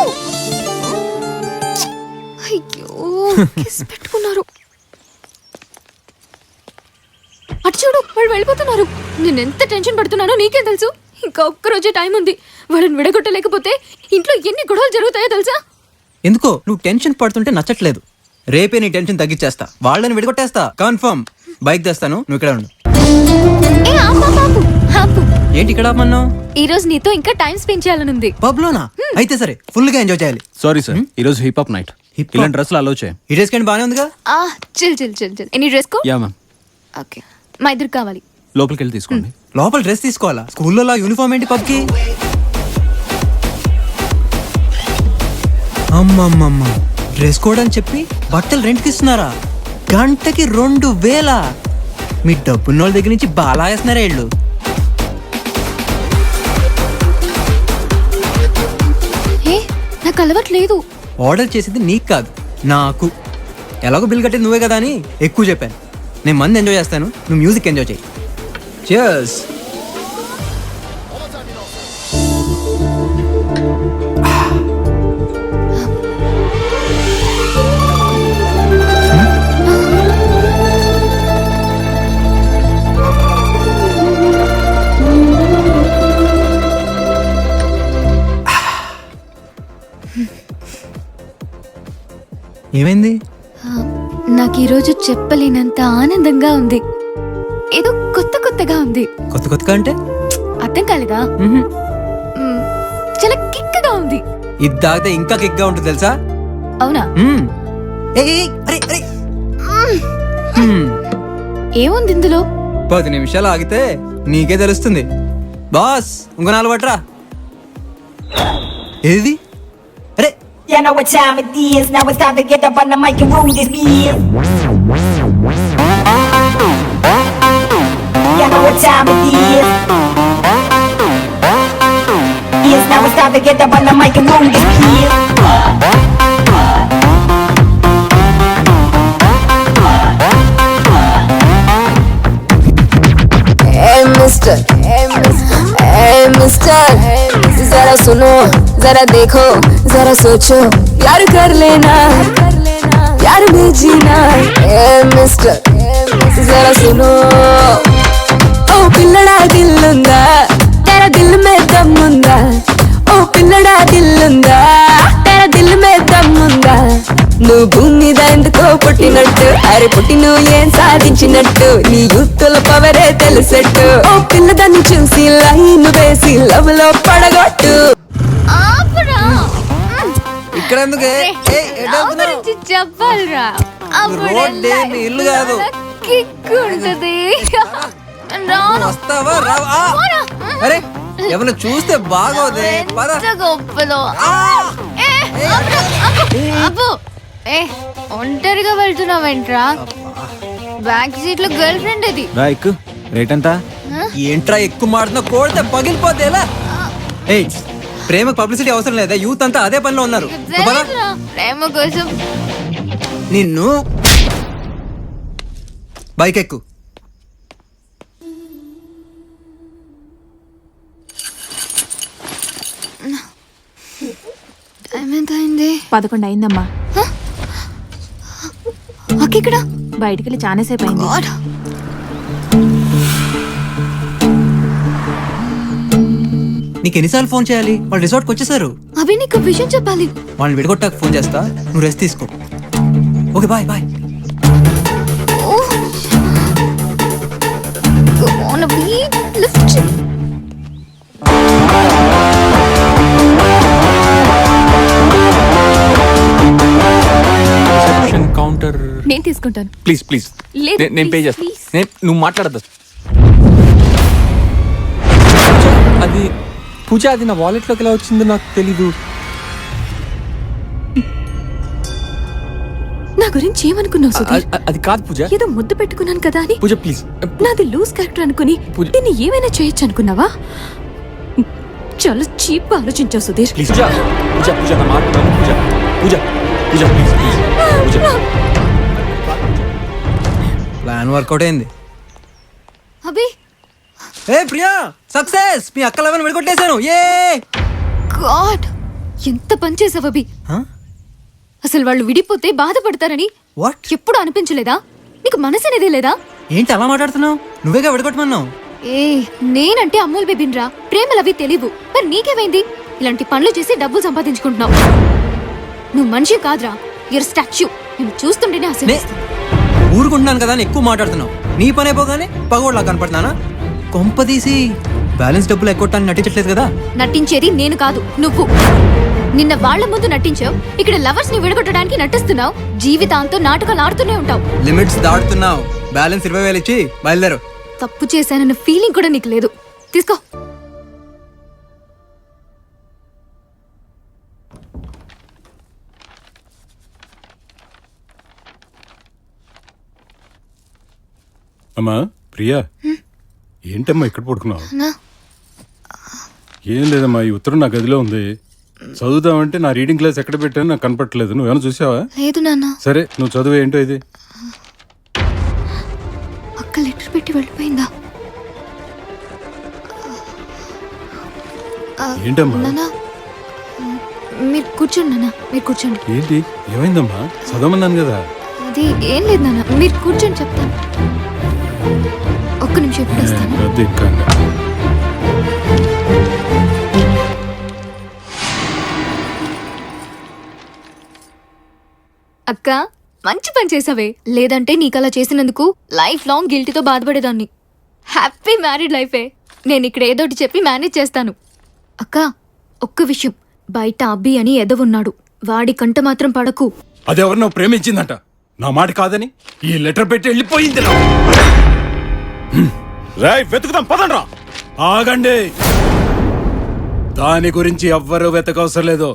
అయ్యో, కిస్ పెట్టుకున్నారు. అటు చూడు, వాళ్ళు వెళ్ళిపోతున్నారు. నేను ఎంత టెన్షన్ పడుతున్నానో నీకేం తెలుసు? ఇంకా ఒక్కరోజే టైం ఉంది. వాళ్ళని విడగొట్టలేకపోతే ఇంట్లో ఎన్ని గొడవలు జరుగుతాయో తెలుసా? ఎందుకో నువ్వు టెన్షన్ పడుతుంటే నచ్చట్లేదు. రేపే నీ టెన్షన్ తగ్గించేస్తా, వాళ్ళని విడగొట్టేస్తా కన్ఫర్మ్. బైక్ తెస్తాను, నువ్వు ఇక్కడ ఉండు. ఏ, ఆపు, ఆపు, ఆపు, ఆపు. ఏంటి ఇక్కడ ఆపమన్నావు? ఈ రోజు నీతో ఇంకా టైం స్పెండ్ చేయాలనుంది. పబ్ లోనా? అయితే సరే, ఫుల్ గా ఎంజాయ్ చేయాలి. సారీ సార్, ఈ రోజు hip hop night. Hip hop? ఇలాంటి డ్రెస్సులు అలో చేయం. ఈ డ్రెస్ కంటే బానే ఉందిగా. Chill chill chill chill. Any dress code? Yeah ma'am. Okay, మా ఇద్దరు కావాలి. లోపలికి వెళ్ళి తీసుకోండి. లోపల డ్రెస్ తీసుకోవాలా? స్కూల్లో యూనిఫామ్ ఏంటి పబ్కి? అమ్మమ్మమ్మ, డ్రెస్ కోడ్ అని చెప్పి బట్టలు రెంట్కి ఇస్తున్నారా? గంటకి 2000. మీ డబ్బున్నోళ్ళ దగ్గర నుంచి బాలా వేస్తున్నారా వీళ్ళు? ఏ, నాకు అలవాట్లేదు. ఆర్డర్ చేసేది నీకు కాదు, నాకు. ఎలాగో బిల్ కట్టేది నువ్వే కదా అని ఎక్కువ చెప్పాను. నేను మంది ఎంజాయ్ చేస్తాను, నువ్వు మ్యూజిక్ ఎంజాయ్ చేయి. Cheers. ఏమైంది? నాకు ఈరోజు చెప్పలేనంత ఆనందంగా ఉంది. ఏదో కొత్త కొత్తగా ఉంది. కొత్త కొత్తగా అంటే అర్థం కాలేదా? మ్మ్, చాలా కిక్గా ఉంది. ఇది తాగితే ఇంకా కిక్గా ఉంటుంది తెలుసా? అవునా? ఏయ్, ఏయ్, అరే అరే ఏముంది ఇందులో? 10 నిమిషాలు ఆగితే నీకే తెలుస్తుంది. బాస్ ఇంకో 4 పట్రా. ఏది? అరే You know what time it is. Now it's time to get up on the mic and rule this beat. You know what time it is. Yes, now it's time to get up on the mic and rule this beat. Hey mister, hey mister, जरा सुनो, जरा देखो, जरा सोचो, प्यार कर लेना, प्यार में जीना. Hey mister, जरा सुनो, ओ पिल्लड़ा दिल लूंगा, तेरा दिल में दम लूंगा, ओ पिल्लड़ा दिल लूंगा, तेरा दिल में दम लूंगा. నువ్వు భూమి మీద ఎందుకో పుట్టినట్టు, అరే పుట్టి నువ్వు ఏం సాధించినట్టు, నీ యూత్తుల పవరే తెలిసట్టు. ఓ పిల్లదాన్ని చూసి లైన్ వేసి లవ్ లో పడగొట్టు. ఇక్కడ ఎందుకే? చెప్పాలరా, రోడ్డే నీ ఇల్లు కాదు. కిక్ ఉంటది. వస్తావా రావా? అరే ఎవరిని చూస్తే బాగోదే. పద. గొప్పలో ఒంటరిగా వెళ్తున్నావేంట్రా? బ్యాక్ సీట్ లో గర్ల్ ఫ్రెండ్ అది. ఎక్కు. రేట్ ఎంత? ఏంట్రా ఎక్కువ మాడుతున్నా? కోడితే పగిలిపోతే ఎలా? ఏయ్ ప్రేమకు పబ్లిసిటీ అవసరం లేదా? యూత్ అంతా అదే పనిలో ఉన్నారు. నువ్వు పద. ప్రేమ కోసం నిన్ను బైక్ ఎక్కు. టైం ఎంత అయింది? 11 అయిందమ్మా. అక్కడ బయటికి వెళ్ళి చాలాసేపు అయింది. నీకు ఎన్నిసార్లు ఫోన్ చేయాలి? వాళ్ళు రిసార్ట్కి వచ్చేసారు. అవి నీకు విషయం చెప్పాలి. వాళ్ళని విడగొట్టాక ఫోన్ చేస్తా, నువ్వు రెస్ట్ తీసుకో. Okay bye bye. కౌంటర్ నేను తీసుకుంటాను. Please please. లేదు, నేను పే please, చేస్తాను. please. నువ్వు మాట్లాడద్దు. అది పూజ, అది నా వాలెట్లోకి ఎలా వచ్చిందో నాకు తెలీదు. నా గురించి ఏమనుకున్నావు సుధీర్? అది కాదు పూజ. ఏదో ముద్దు పెట్టుకున్నాను కదా అని పూజ ప్లీజ్. నాది లూజ్ క్యారెక్టర్ అనుకుని దీన్ని ఏమైనా చేయొచ్చు అనుకున్నావా? చాలా చీప్ ఆలోచించావు సుధీర్. ప్లీజ్ పూజ పూజ పూజ నా మాట విను. Pooja Pooja Pooja please please Pooja. Plan work out అయింది. అభి ఏ ప్రియా సక్సెస్. మీ అక్క లవన్ విడగొట్టేశాను. ఏ గాడ్, ఎంత పని చేసావు అభి. అసలు వాళ్ళు విడిపోతే బాధపడతారని వాట్? ఎప్పుడు అనిపించలేదా? నీకు మనసు అనేదే లేదా? ఏంటి అలా మాట్లాడుతున్నావు? నువ్వేగా విడగొట్టమన్నావు. ఏ నేనంటే అమ్మోల్ బేబిన్రా, ప్రేమలవి తెలియవు. మరి నీకేమైంది? ఇలాంటి పనులు చేసి డబ్బులు సంపాదించుకుంటున్నావు. నువ్వు మనిషి కాదురా, యూర్ స్టాచ్యూ. నేను చూస్తుంటేనే అసలు ఊరుకుంటున్నాను కదా అని ఎక్కువ మాట్లాడుతున్నావు. నీ పని అయిపోగానే పగోడ్లా కనపడుతున్నానా? కొంప తీసి బ్యాలెన్స్ డబ్బులు ఎక్కొట్టాన్ని నటించట్లేదు కదా? నటించేది నేను కాదు, నువ్వు. నిన్న వాళ్ళ ముందు నటించావు, ఇక్కడ లవర్స్ ని విడగొట్టడానికి నటిస్తున్నావు. జీవితాంతం నాటకాలు ఆడుతూనే ఉంటావు. లిమిట్స్ దాటుతున్నావు. బ్యాలెన్స్ 20,000 ఇచ్చి బయలుదేరు. తప్పు చేశానన్న ఫీలింగ్ కూడా నీకు లేదు. తీసుకో. అమ్మా ప్రియా, ఏంటమ్మా ఇక్కడ పడుకున్నావు? ఏం లేదమ్మా, ఈ ఉత్తరం నా గదిలో ఉంది. చదువుదామంటే నా రీడింగ్ క్లాస్ ఎక్కడ పెట్టాను నాకు కనపట్లేదు. నువ్వేమైనా చూసావా? లేదు నాన్న. సరే నువ్వు చదువు. ఏంటో ఇది? అక్క లెటర్ పెట్టి వెళ్ళిపోయిందా? ఏంటమ్మా? నాన్న మీరు కూర్చోండి. నాన్న మీరు కూర్చోండి. ఏంటి ఏమైందమ్మా? చదవమన్నాను కదా. అది ఏం లేదు నాన్న, మీరు కూర్చొని చెప్తాను. ఒక్క నిమిషం ఇప్పుడు వస్తాను. వద్దు ఇంకా. అక్క మంచి పని చేసావే. లేదంటే నీకలా చేసినందుకు లైఫ్ లాంగ్ గిల్టీతో బాధపడేదాన్ని. హ్యాపీ మ్యారీడ్ లైఫే. నేను ఇక్కడ ఏదోటి చెప్పి మేనేజ్ చేస్తాను. అక్క ఒక్క విషయం, బయట అబ్బి అని ఎదవున్నాడు, వాడి కంట మాత్రం పడకు. అదెవరినో ప్రేమించిందంట, నా మాట కాదని ఈ లెటర్ పెట్టి వెళ్ళిపోయింది. రాయ్ వెతుకుదాం పదండ్రా. ఆగండి, దాని గురించి ఎవ్వరూ వెతకవసరం లేదు.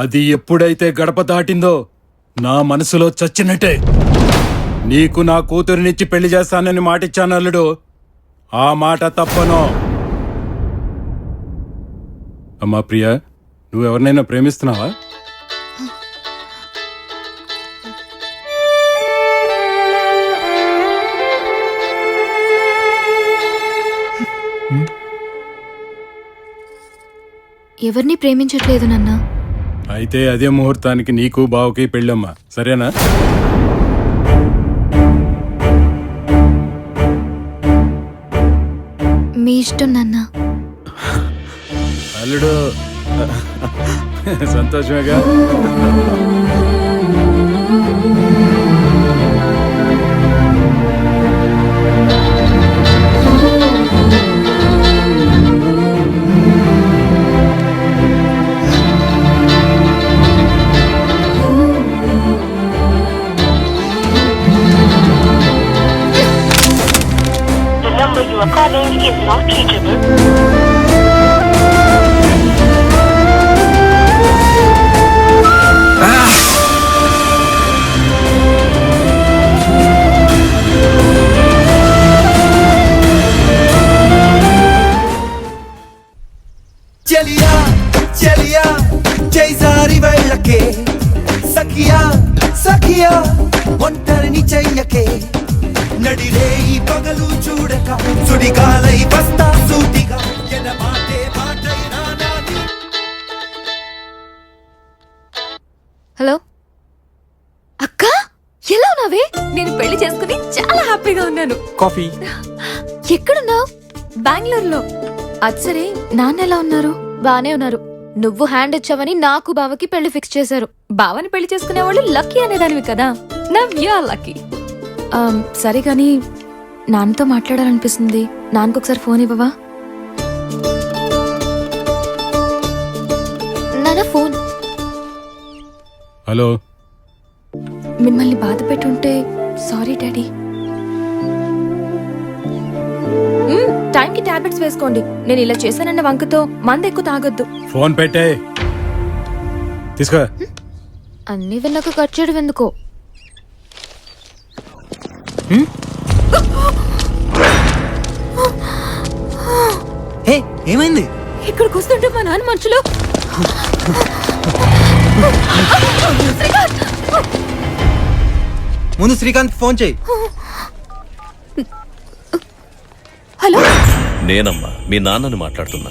అది ఎప్పుడైతే గడప దాటిందో నా మనసులో చచ్చినట్టే. నీకు నా కూతురినిచ్చి పెళ్లి చేస్తానని మాటిచ్చాను అల్లుడు, ఆ మాట తప్పను. అమ్మా ప్రియా, నువ్వెవరినైనా ప్రేమిస్తున్నావా? ఎవరిని ప్రేమించట్లేదు నాన్న. అయితే అదే ముహూర్తానికి నీకు బావకి పెళ్ళమ్మా, సరేనా? మీ ఇష్టం నాన్న. అల్లుడు సంతోషమేగా. చలియా చలియా జైసారి వెళ్ళకే, సఖియా సఖియా ఒంటరిని చెయ్యకే, నడిరే ఈ పగలు చూడక సుడిగాలై వస్తా సూటిగా, ఎనమాటే మాటై నానాది. హలో అక్క, ఎలా ఉన్నావే? నేను పెళ్లి చేసుకుని చాలా హ్యాపీగా ఉన్నాను. కాఫీ. ఎక్కడున్నావు? బెంగళూరులో. అది సరే, నాన్న ఎలా ఉన్నారు? బానే ఉన్నారు. నువ్వు హ్యాండ్ ఇచ్చావని నాకు బావకి పెళ్లి ఫిక్స్ చేశారు. బావని పెళ్లి చేసుకునే వాళ్ళు లక్కీ అనేదానివి కదా. Now you are lucky. సరే కానీ నాన్నతో మాట్లాడాలనిపిస్తుంది. నాన్నకు ఒకసారి ఫోన్ ఇవ్వవా? నాన్న ఫోన్. హలో. మిమ్మల్ని బాధ పెట్టుంటే సారీ డాడీ. టైంకి టాబ్లెట్స్ వేసుకోండి. నేను ఇలా చేశానన్న వంకతో మందు ఎక్కువ తాగొద్దు. ఫోన్ పెట్టే తీసుకో. అన్ని విన్నాక కట్ చేయడం ఎందుకో? హే, ఏమైంది? ఇక్కడికి వస్తుంటే మా నాన్న మనుషులు. ముందు శ్రీకాంత్ ఫోన్ చేయి. హలో, నేనమ్మా మీ నాన్నని మాట్లాడుతున్నా.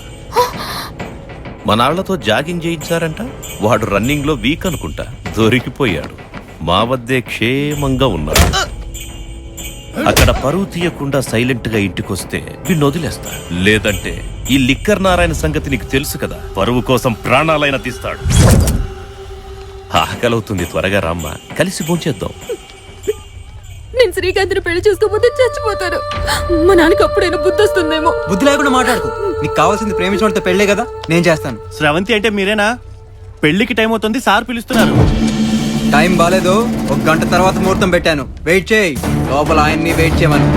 మా నాళ్లతో జాగింగ్ చేయించారంట. వాడు రన్నింగ్ లో వీక్ అనుకుంటా, దొరికిపోయాడు. మా వద్దే క్షేమంగా ఉన్నాడు. అక్కడ పరువు తీయకుండా సైలెంట్ గా ఇంటికొస్తే వీణ్ణి వదిలేస్తా. లేదంటే ఈ లిక్కర్ నారాయణ సంగతి నీకు తెలుసు కదా, పరువు కోసం ప్రాణాలైనా తీస్తాడు. ఆకలవుతుంది, త్వరగా రామ్మా, కలిసి భోంచేద్దాం. నేను శ్రీకాంత్ని పెళ్లి చేసుకోకపోతే చచ్చిపోతాను. మా నాన్నకి అప్పుడైనా బుద్ధి వస్తుందేమో. బుద్ధి లేకుండా మాట్లాడుకో. నీకు కావాల్సింది ప్రేమించిన వాళ్ళతో పెళ్లే కదా, నేను చేస్తాను. శ్రవంతి అంటే మీరేనా? పెళ్లికి టైం అవుతుంది, సార్ పిలుస్తున్నారు. టైం బాలేదు, 1 గంట తర్వాత ముహూర్తం పెట్టాను. వెయిట్ చేయి, లోపల ఆయన్ని వెయిట్ చేయమను.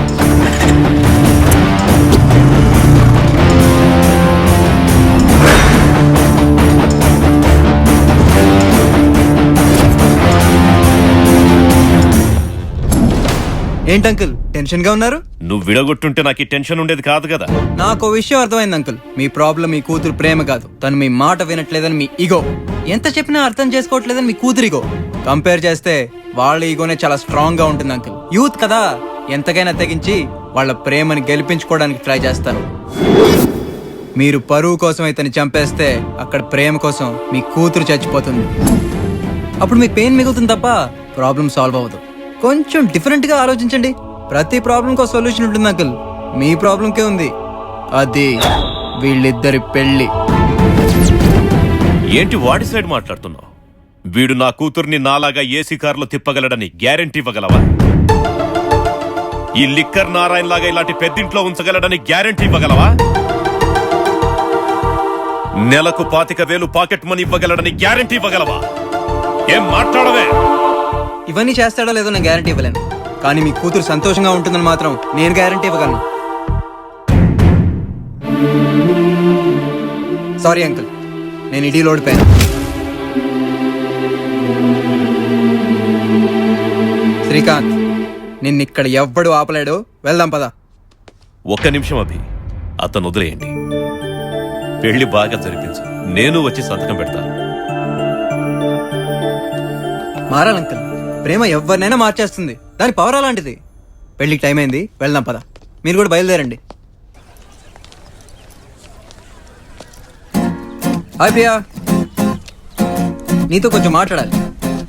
ఏంటి అంకుల్ టెన్షన్ గా ఉన్నారు? నువ్వు విడగొట్టుంటే నాకు ఈ టెన్షన్ ఉండేది కాదు కదా. నాకు విషయం అర్థమైంది అంకుల్. మీ ప్రాబ్లం మీ కూతురు ప్రేమ కాదు, తను మీ మాట వినట్లేదని మీ ఈగో. ఎంత చెప్పినా అర్థం చేసుకోవట్లేదని మీ కూతురు ఈగో. కంపేర్ చేస్తే వాళ్ళ ఈగోనే చాలా స్ట్రాంగ్ గా ఉంటుంది అంకుల్. యూత్ కదా, ఎంతకైనా తెగించి వాళ్ళ ప్రేమని గెలిపించుకోవడానికి ట్రై చేస్తారు. మీరు పరువు కోసం ఇతన్ని చంపేస్తే అక్కడ ప్రేమ కోసం మీ కూతురు చచ్చిపోతుంది. అప్పుడు మీకు పెయిన్ మిగులుతుంది తప్ప ప్రాబ్లం సాల్వ్ అవ్వదు. కొంచెం డిఫరెంట్ గా ఆలోచించండి. ప్రతి ప్రాబ్లం కో సొల్యూషన్ ఉంటుంది అంకుల్. మీ ప్రాబ్లంకే ఉంది, అది వీళ్ళిద్దరి పెళ్లి. ఏంటి వాడి సైడ్ మాట్లాడుతున్నావు? వీడు నా కూతుర్ని నాలాగా ఏసీ కారులో తిప్పగలడని గ్యారెంటీ ఇవ్వగలవా? ఈ లిక్కర్ నారాయణ లాగా ఇలాంటి పెద్దింట్లో ఉంచగలడని గ్యారెంటీ ఇవ్వగలవా? నెలకు 25,000 పాకెట్ మనీ ఇవ్వగలడని గ్యారెంటీ ఇవ్వగలవా? ఏం మాట్లాడవే? ఇవన్నీ చేస్తాడో లేదో నేను గ్యారంటీ ఇవ్వలేను, కానీ మీ కూతురు సంతోషంగా ఉంటుందని మాత్రం నేను గ్యారంటీ ఇవ్వగలను. సారీ అంకుల్, నేను ఇడీలో ఓడిపోయాను. శ్రీకాంత్, నిన్నిక్కడ ఎవ్వడు ఆపలేడు. వెళ్దాం పద. ఒక్క నిమిషం అభి, అతను వదిలేయండి. పెళ్లి బాగా జరిపించు, నేను వచ్చి సంతకం పెడతాను. మారాలి అంకుల్, ప్రేమ ఎవరినైనా మార్చేస్తుంది. దాని పవర్ అలాంటిది. పెళ్లికి టైం అయింది, వెళ్దాం పద. మీరు కూడా బయలుదేరండి. హాయ్ ప్రియా, నీతో కొంచెం మాట్లాడాలి.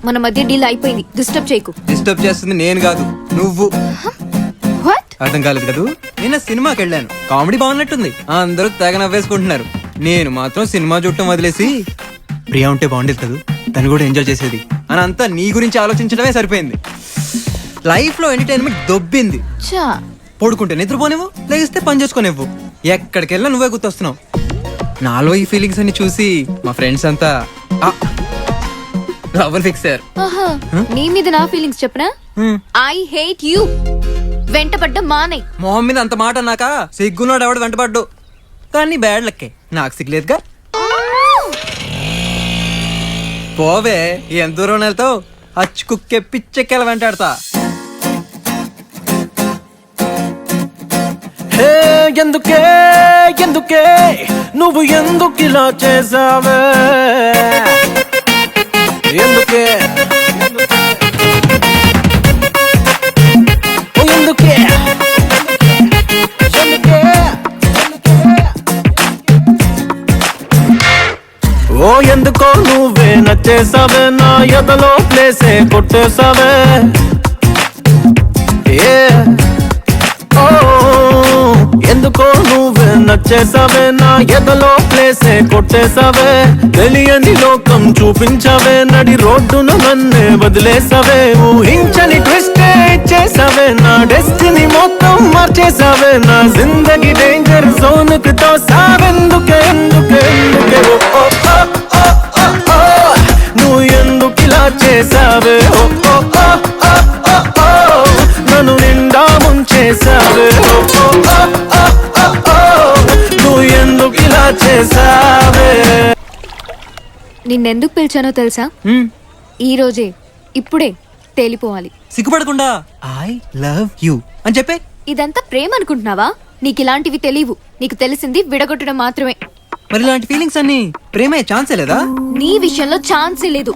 మన మధ్య డీల్ అయిపోయింది, డిస్టర్బ్ చేయకు. డిస్టర్బ్ చేస్తుంది నేను కాదు, నువ్వు. వాట్? అర్థం కాలేదు కదూ? నిన్న సినిమాకి వెళ్ళాను, కామెడీ బాగున్నట్టుంది, అందరూ తెగ నవ్వేసుకుంటున్నారు. నేను మాత్రం సినిమా చూడటం వదిలేసి ప్రియా ఉంటే బాగుండేది కదూ, తను కూడా ఎంజాయ్ చేసేది అని అంతా నీ గురించి ఆలోచించడమే సరిపోయింది. లైఫ్ లో ఎంటర్టైన్మెంట్ దొబ్బింది. పడుకుంటే నిద్రపోనివ్వు, లేగిస్తే పని చేసుకునేవ్వు. ఎక్కడికి వెళ్ళా నువ్వే గుర్తొస్తున్నావు. నాలో ఈ ఫీలింగ్స్ అన్ని చూసి మా ఫ్రెండ్స్ అంతా లవర్ ఫిక్స్ అయ్యారు. నీ మీద నా ఫీలింగ్స్ చెప్పనా? I hate you. వెంటపడ్డ మానే. మొహం మీద అంత మాట అన్నాక సిగ్గున్నాడు ఎవడు వెంటపడ్డు. కానీ బ్యాడ్ లక్కే, నాకు సిగ్గులేదుగా. పోవే, ఎంత దూరం వెళ్తావు? అచ్చు కుక్కే పిచ్చెక్కేలా వెంటాడతా. ఎందుకే ఎందుకే నువ్వు ఎందుకు ఇలా చేసావే? ఎందుకే ఎందుకే ఓ ఎందుకో నువ్వే నచ్చేసావే, నా ఎదలో ప్లేసే కొట్టేసావే. ఎందుకో నువ్వే నచ్చేసావే, నా ఎదలో ప్లేసే కొట్టేసావే. తెలియని లోకం చూపించావే, నడి రోడ్డును నన్నే వదిలేసావే. ఊహించని ట్విస్టే ఇచ్చేసావే, నా డెస్టినీ మొత్తం మార్చేసావే. నా జిందగీ డేంజర్ జోన్ కి తోసావెందుకే ఎందుకే ఎందుకే నువ్వు ఎందుకు ఇలా చేసావే? నన్ను నిండా ముంచేసావే. నువ్వు ఎందుకు ఇలా చేసావే? నిన్నెందుకు పిలిచానో తెలుసా? ఈ రోజే, ఇప్పుడే తేలిపోవాలి. సిగ్గుపడకుండా ఐ లవ్ యూ అని చెప్పే. ఇదంతా ప్రేమ అనుకుంటున్నావా? నీకు ఇలాంటివి తెలియవు. నీకు తెలిసింది విడగొట్టడం మాత్రమే. మరి ఇలాంటి ఫీలింగ్స్ అన్ని ప్రేమే ఛాన్సే లేదా? నీ విషయంలో ఛాన్సే లేదు.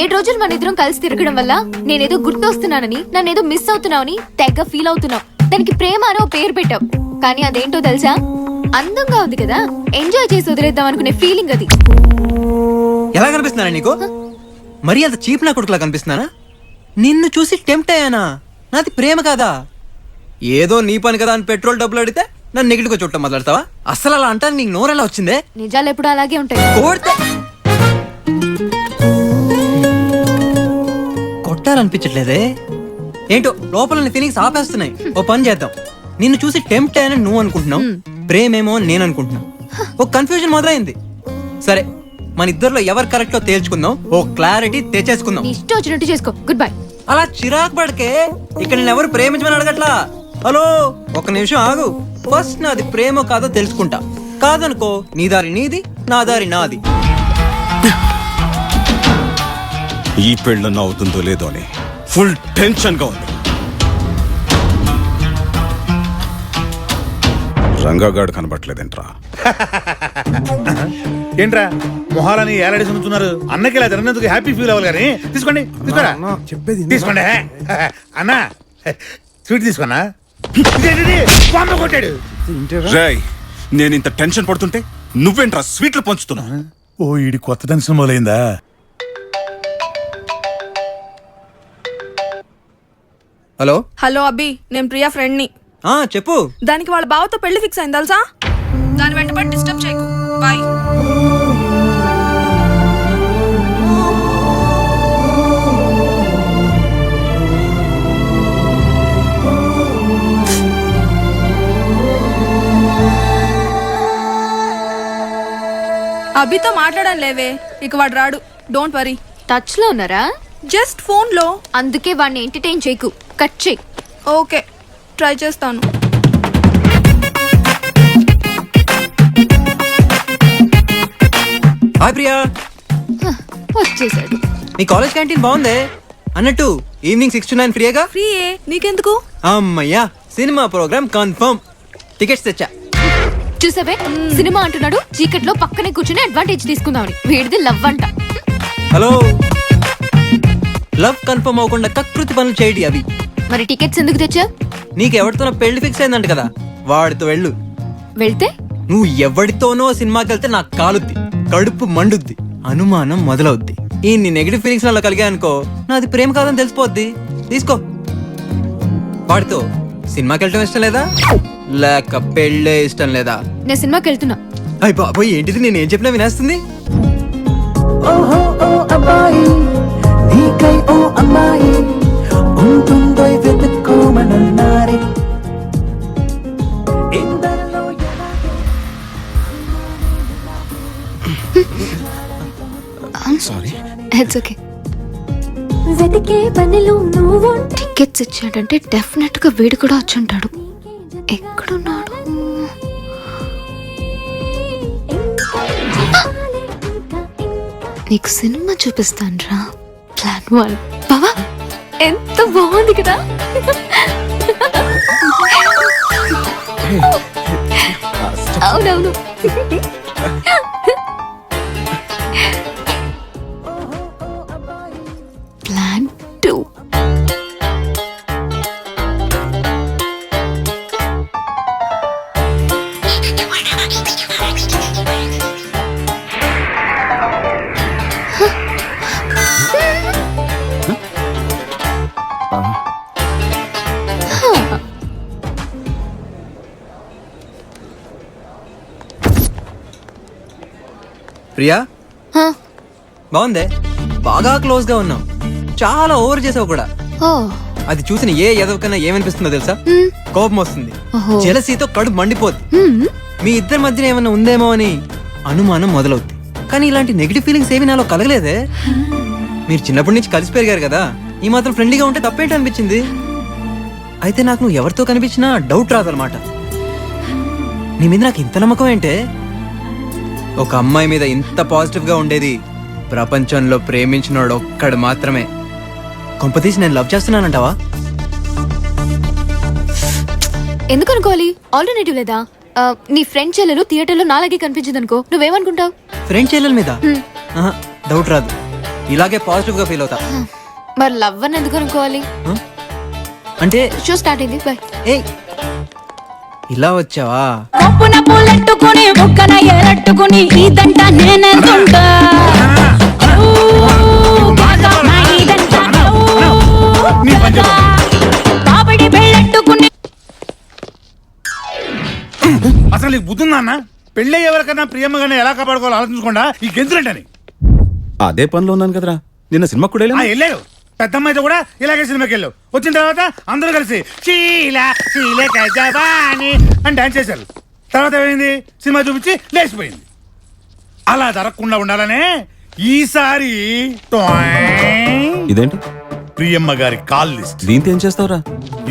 7 రోజులు మన ఇద్దరం కలిసి తిరగడం వల్ల నేనేదో గుర్తొస్తున్నానని, నన్నేదో మిస్ అవుతున్నావని తెగ ఫీల్ అవుతున్నావు. దానికి ప్రేమ అని ఓ పేరు పెట్టావు. కానీ అదేంటో తెలుసా? అందంగా ఉంది కదా, ఎంజాయ్ చేసి వదిలేద్దాం అనుకునే ఫీలింగ్ అది. ఎలా కనిపిస్తున్నానా నీకు? మరి అంత చీప్ నా కొడుకులా కనిపిస్తున్నానా? నిన్ను చూసి టెంప్ట్ అయ్యానా? నాది ప్రేమ కాదా? ఏదో నీ పని కదా అని పెట్రోల్ డబ్బులు అడిగితే నన్ను నెగిటివ్ గా చూడటం మొదలెడతావా? అసలు అలా అంటాను నీకు నోరెలా వచ్చిందే? నిజాలు ఎప్పుడు అలాగే ఉంటాయి. కొట్టాలనిపించట్లేదే ఏంటో, లోపల ఫీలింగ్స్ ఆపేస్తున్నాయి. ఓ పని చేద్దాం, నిన్ను చూసి టెంప్ట్ అయ్యానని నువ్వు అనుకుంటున్నావు, ప్రేమేమో అని నేను అనుకుంటున్నాను. ఒక కన్ఫ్యూజన్ మొదలైంది. సరే, మన ఇద్దరిలో ఎవరు కరెక్టో తేల్చుకుందాం, ఓ క్లారిటీ తెచ్చేసుకుందాం. ఇష్టం వచ్చినట్టు చేసుకో. Good bye. అలా చిరాకు పడకే, ఇక్కడ నేను ఎవరు ప్రేమించమని అడగట్లా. హలో, ఒక నిమిషం ఆగు. ఫస్ట్ నాది ప్రేమ కాదో తెలుసుకుంటా. కాదనుకో, నీ దారి నీది, నా దారి నాది. ఈ పెళ్ళన్నా అవుతుందో లేదో అని ఫుల్ టెన్షన్ గా ఉంది. రంగగాడు కనబట్లేదేంట్రా? ఏంట్రా మొహాలని ఏలాడేసి ఉంచున్నారు? అన్నకి ఇలా జరిగినందుకు హ్యాపీ ఫీల్ అవ్వాలి కానీ తీసుకోండి, తీసుకోరా, చెప్పేది తీసుకోండి. అన్నా స్వీట్ తీసుకున్నా. కొట్టాడు. నేను ఇంత టెన్షన్ పడుతుంటే నువ్వేంట్రా స్వీట్లు పంచుతున్నా? ఓ, ఈడి కొత్త టెన్షన్ మొదలైందా? హలో హలో అబ్బి, నేను ప్రియా ఫ్రెండ్ ని. చెప్పు. దానికి వాళ్ళ బావతో పెళ్లి ఫిక్స్ అయింది తెలుసా? దాని వెంటబడి డిస్టర్బ్ చేయకు. బాయ్. అభితో మాట్లాడాలి లేవే, ఇక వాడు రాడు. Don't worry. టచ్ లో ఉన్నారా? జస్ట్ ఫోన్ లో. అందుకే వాడిని ఎంటర్టైన్ చేయకు, కట్ చేయి. ఓకే, ట్రై చేస్తాను. హాయ్ ప్రియా, వచ్చేసాడు. మీ కాలేజ్ క్యాంటీన్ బాగుందే. అన్నట్టు ఈవినింగ్ 6 to 9 ఫ్రీగా. ఫ్రీయే, నీకెందుకు? అమ్మయ్యా, సినిమా ప్రోగ్రామ్ కన్ఫర్మ్. టికెట్స్ తెచ్చా. చూసావే, సినిమా అంటున్నాడు, చీకట్లో పక్కనే కూర్చుని అడ్వాంటేజ్ తీసుకుందామని. వీడిది లవ్ అంట. హలో, లవ్ కన్ఫర్మ్ అవ్వకుండా కకృతి పనులు చేయడి అవి. మరి టికెట్స్ ఎందుకు తెచ్చా? నీకు ఎవరితోనో పెళ్లి ఫిక్స్ అయిందంట కదా, వాడితో వెళ్ళు. వెళ్తే నువ్వు ఎవరితోనో సినిమాకి వెళ్తే నాకు కాలుద్ది, కడుపు మండుద్ది, అనుమానం మొదలవుద్ది. ఈ నీ నెగిటివ్ ఫీలింగ్స్ నాలో కలిగా అనుకో, నాది ప్రేమ కాదని తెలిసిపోద్ది. తీసుకో. వాడితో సినిమాకి వెళ్ళటం ఇష్టం లేదా, లేక పెళ్ళే ఇష్టం లేదా? నేను సినిమాకి వెళ్తున్నా. అయ్య బాబోయ్, ఏంటిది నేనేం చెప్పినా వినేస్తుంది. ఓహో ఓ అబ్బాయి నీకై ఓ అమ్మాయి ఉంటుందో వెతుక్కోమనన్నారే ఎందరిలో సారీ, ఇట్స్ ఓకే. టికెట్స్ ఇచ్చాడంటే డెఫినెట్ గా వీడు కూడా వచ్చి ఉంటాడు. ఎక్కడున్నాడు? నీకు సినిమా చూపిస్తాను రా. ప్లాన్ 1. బావా, ఎంత బాగుంది కదా. అవునవును. ప్లాన్ 2. ప్రియా, బాగుందే. బాగా క్లోజ్ గా ఉన్నావు, చాలా ఓవర్ చేసావు కూడా. అది చూసిన ఏ ఎదవకన్నా ఏమనిపిస్తుందో తెలుసా? కోపం వస్తుంది, జెలసీతో కడుపు మండిపోద్ది. మీ ఇద్దరి మధ్యన ఏమన్నా ఉందేమో అని అనుమానం మొదలవుద్ది. కానీ ఇలాంటి నెగిటివ్ ఫీలింగ్స్ ఏమి నాలో కలగలేదే. మీరు చిన్నప్పటి నుంచి కలిసి పెరిగారు కదా, ఈ మాత్రం ఫ్రెండ్లీగా ఉంటే తప్పేంటి అనిపించింది. అయితే నాకు నువ్వు ఎవరితో కనిపించినా డౌట్ రాదనమాట. నీ మీద నాకు ఇంత నమ్మకం ఏంటే? ఒక అమ్మాయి మీద ఇంత పాజిటివ్ గా ఉండేది ప్రపంచంలో ప్రేమించినోడు ఒక్కడు మాత్రమే. కొంపతీసి నేను లవ్ చేస్తున్నానంటావా? ఎందుకు అనుకోవాలి? ఆల్టర్నేటివ్ లేదా? నీ ఫ్రెండ్ చెల్లెలు థియేటర్ లో నాలాగే కనిపించింది అనుకో, నువ్వేమనుకుంటావు? ఫ్రెండ్ చెల్లెల మీద డౌట్ రాదు, ఇలాగే పాజిటివ్ గా ఫీల్ అవుతా. మరి లవ్ అని ఎందుకు అనుకోవాలి? అంటే షో స్టార్ట్ అయింది, బాయ్. ఏ ఇలా వచ్చావా? కొప్పున పూలెట్టుకుని బుక్కన ఎరట్టుకుని ఇదంట నేనెందుంటా. కాబడి పెళ్ళెట్టుకుని అసలు నీకు బుద్ధుందా అన్న? పెళ్ళి ఎవరికన్నా ప్రియమ్మగానే ఎలా కాపాడుకోవాలో ఆలోచించకుండా ఈ గెంతులంటని. అదే పనిలో ఉన్నాను కదరా, నిన్న సినిమా కూడా వెళ్ళావు. పెద్దమ్మాయితో కూడా ఇలాగే సినిమాకి వెళ్ళావు. వచ్చిన తర్వాత అందరూ కలిసి అని డాన్స్ చేశారు. తర్వాత ఏమైంది? సినిమా చూపించి లేచిపోయింది. అలా జరగకుండా ఉండాలనే ఈసారి ఇదేంటి ప్రియమ్మ గారి కాల్ లిస్ట్. దీంతో ఏం చేస్తావురా?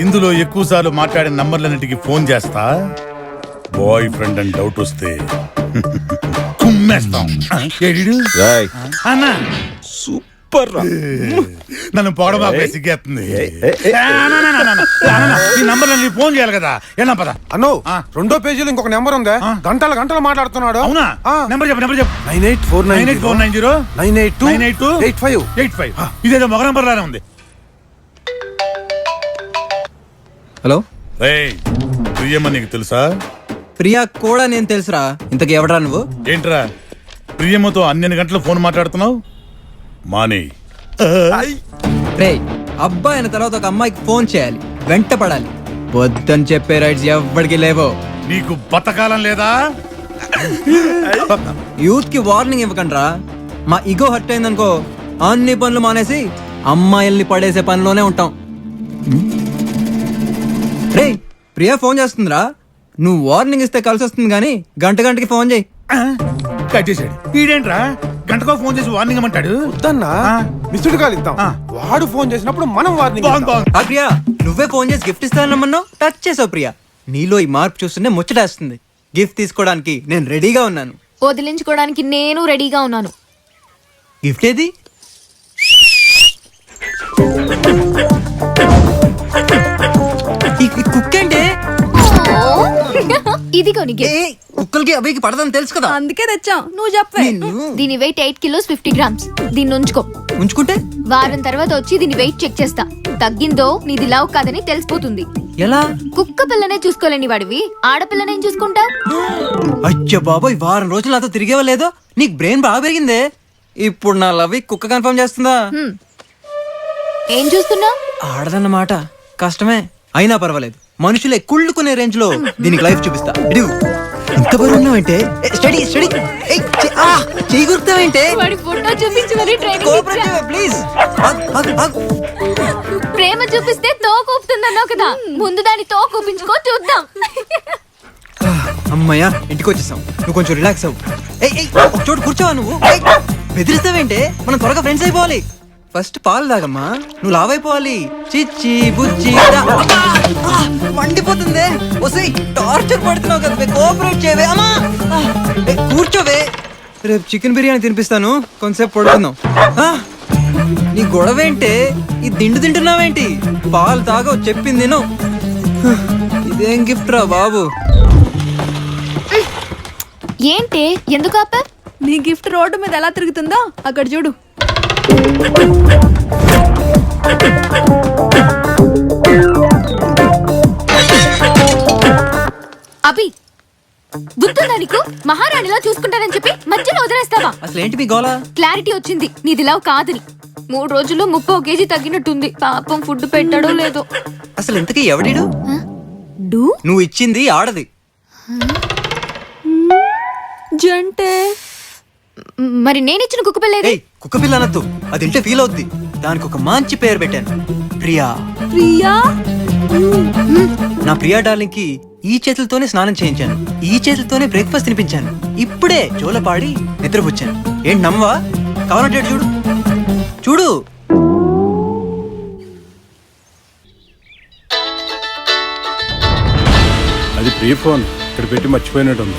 ఇందులో ఎక్కువ సార్లు మాట్లాడిన నంబర్లన్నిటికీ ఫోన్ చేస్తా. బాయ్ ఫ్రెండ్ అని డౌట్ వస్తే కుమ్మేస్తాం. అన్నా సూపర్ రా. నన్ను పొగడబాబే సిగ్గేస్తుంది. ఈ నంబర్ ఫోన్ చేయాలి కదా. ఎలా పద అన్నో, 2వ పేజీలో ఇంకొక నెంబర్ ఉందా? గంటలు మాట్లాడుతున్నాడు. అవునా? నెంబర్ చెప్పు. 984990982885. ఇదేదో మగ నంబర్ లానే ఉంది. హలో, ప్రియమ్మ నీకు తెలుసా? ప్రియా కూడా నేను తెలుసురా. ఇంతకు ఎవడరా నువ్వు? ఏంట్రా ప్రియమ్మతో అన్ని గంటలు ఫోన్ మాట్లాడుతున్నావు? మాని రే, అబ్బాయి అయిన తర్వాత ఒక అమ్మాయికి ఫోన్ చేయాలి, వెంట పడాలి. వద్దని చెప్పే రైట్స్ ఎవ్వడికి లేవో. నీకు బతకాలం లేదా? యూత్ కి వార్నింగ్ ఇవ్వకండి రా. మా ఇగో హర్ట్ అయిందనుకో, అన్ని పనులు మానేసి అమ్మాయిల్ని పడేసే పనిలోనే ఉంటాం. రే, ప్రియా ఫోన్ చేస్తుందిరా. నువ్వు వార్నింగ్ ఇస్తే కలిసి వస్తుంది, కానీ గంటకి ఫోన్ చేయి. కట్ చేశాడు. ఈడేంట్రా గంటకో ఫోన్ చేసి వార్నింగ్ ఇమ్మంటాడు. వద్దన్నా మిస్డ్ కాల్ ఇద్దాం. వాడు ఫోన్ చేసినప్పుడు మనం వార్నింగ్ బాగుంది బాగుంది. ఆ ప్రియా, నువ్వే ఫోన్ చేసి గిఫ్ట్ ఇస్తానమ్మన్నావు, టచ్ చేసావు ప్రియా. నీలో ఈ మార్పు చూస్తుంటే ముచ్చటేస్తుంది. గిఫ్ట్ తీసుకోవడానికి నేను రెడీగా ఉన్నాను. వదిలించుకోవడానికి నేను రెడీగా ఉన్నాను. గిఫ్ట్ ఏది? ఈ కుక్క ఏంటి? ఇదిగో నీ gift. కుక్కలకి అవికి పడదని తెలుసు కదా. అందుకే తెచ్చాం, నువ్వు చెప్పే. దీని వెయిట్ 8 కిలోస్ 50 గ్రామ్స్. దీన్ని ఉంచుకో. ఉంచుకుంటే వారం తర్వాత వచ్చి దీని వెయిట్ చెక్ చేస్తా. తగ్గిందో నీది లవ్ కాదని తెలిసిపోతుంది. ఎలా? కుక్క పిల్లనే చూసుకోలేని వాడివి ఆడపిల్లనేం చూసుకుంటా? అచ్చా బాబోయ్, వారం రోజులు నాతో తిరిగేవా లేదో. నీకు బ్రెయిన్ బాగా పెరిగిందే. ఇప్పుడు నా లవ్ కుక్క కన్ఫర్మ్ చేస్తుందా? ఏం చూస్తున్నా? ఆడదన్నమాట కష్టమే, అయినా పర్వాలేదు. మనుషులే కుళ్ళుకునే రేంజ్ లో దీనికి లైఫ్ చూపిస్తా. ఇదిగో. ఇంత బరువు ఉన్నావంటే స్టడీ స్టడీ చెయ్యి గుర్తావేంటే? వాడి ఫోటో చూపించి మరి ట్రైనింగ్ ప్లీజ్. ప్రేమ చూపిస్తే తోక ఊపుతుందన్నావు కదా, ముందు దాని తోక ఊపించుకో చూద్దాం. అమ్మయ్యా, ఇంటికి వచ్చేసాం. నువ్వు కొంచెం రిలాక్స్ అవ్వు. ఒక చోటు కూర్చోవా నువ్వు? బెదిరిస్తావేంటే? మనం త్వరగా ఫ్రెండ్స్ అయిపోవాలి. ఫస్ట్ పాలు తాగమ్మా, నువ్వు లావైపోవాలి. చిచ్చి బుచ్చి మండిపోతుందే. వస్తాయి టార్చర్ పడుతున్నావు కదా, కోఆపరేట్ చేయవే. అమ్మా కూర్చోవే, రేపు చికెన్ బిర్యానీ తినిపిస్తాను, కొంతసేపు పడుకుందాం. నీ గొడవేంటే? ఈ దిండు తింటున్నావేంటి? పాలు తాగవు, చెప్పింది నేను. ఇదేం గిఫ్ట్ రా బాబు. ఏంటే ఎందుకు ఆపా? నీ గిఫ్ట్ రోడ్డు మీద ఎలా తిరుగుతుందో అక్కడ చూడు. అభి, బుద్ధుందా నీకు? మహారాణిలో చూసుకుంటానని చెప్పి మధ్యలో వదిలేస్తావా? అసలు ఏంటి మీ గోల? క్లారిటీ వచ్చింది నీది లవ్ కాదని. 3 రోజుల్లో 30 కేజీ తగ్గినట్టుంది. పాపం ఫుడ్ పెట్టాడో లేదో. అసలు ఇంతకీ ఎవడీడు? డూ నువ్వు ఇచ్చింది ఆడది. జంటే మరి నేనిచ్చిన కుక్క పిల్లేది? కుక్క పిల్ల అనొద్దు, అది ఇంటే ఫీల్ అవుద్ది. దానికి ఒక మంచి పేరు పెట్టాను, ప్రియా. ప్రియా? నా ప్రియా డార్లింగ్ కి ఈ చేతులతోనే స్నానం చేయించాను, ఈ చేతులతోనే బ్రేక్ఫాస్ట్ తినిపించాను, ఇప్పుడే జోలపాడి నిద్రపుచ్చాను. ఏంటి నమ్మవా? కావాలంటే చూడు చూడు. అది ప్రీ ఫోన్ ఇక్కడ పెట్టి మర్చిపోయినట్టుంది.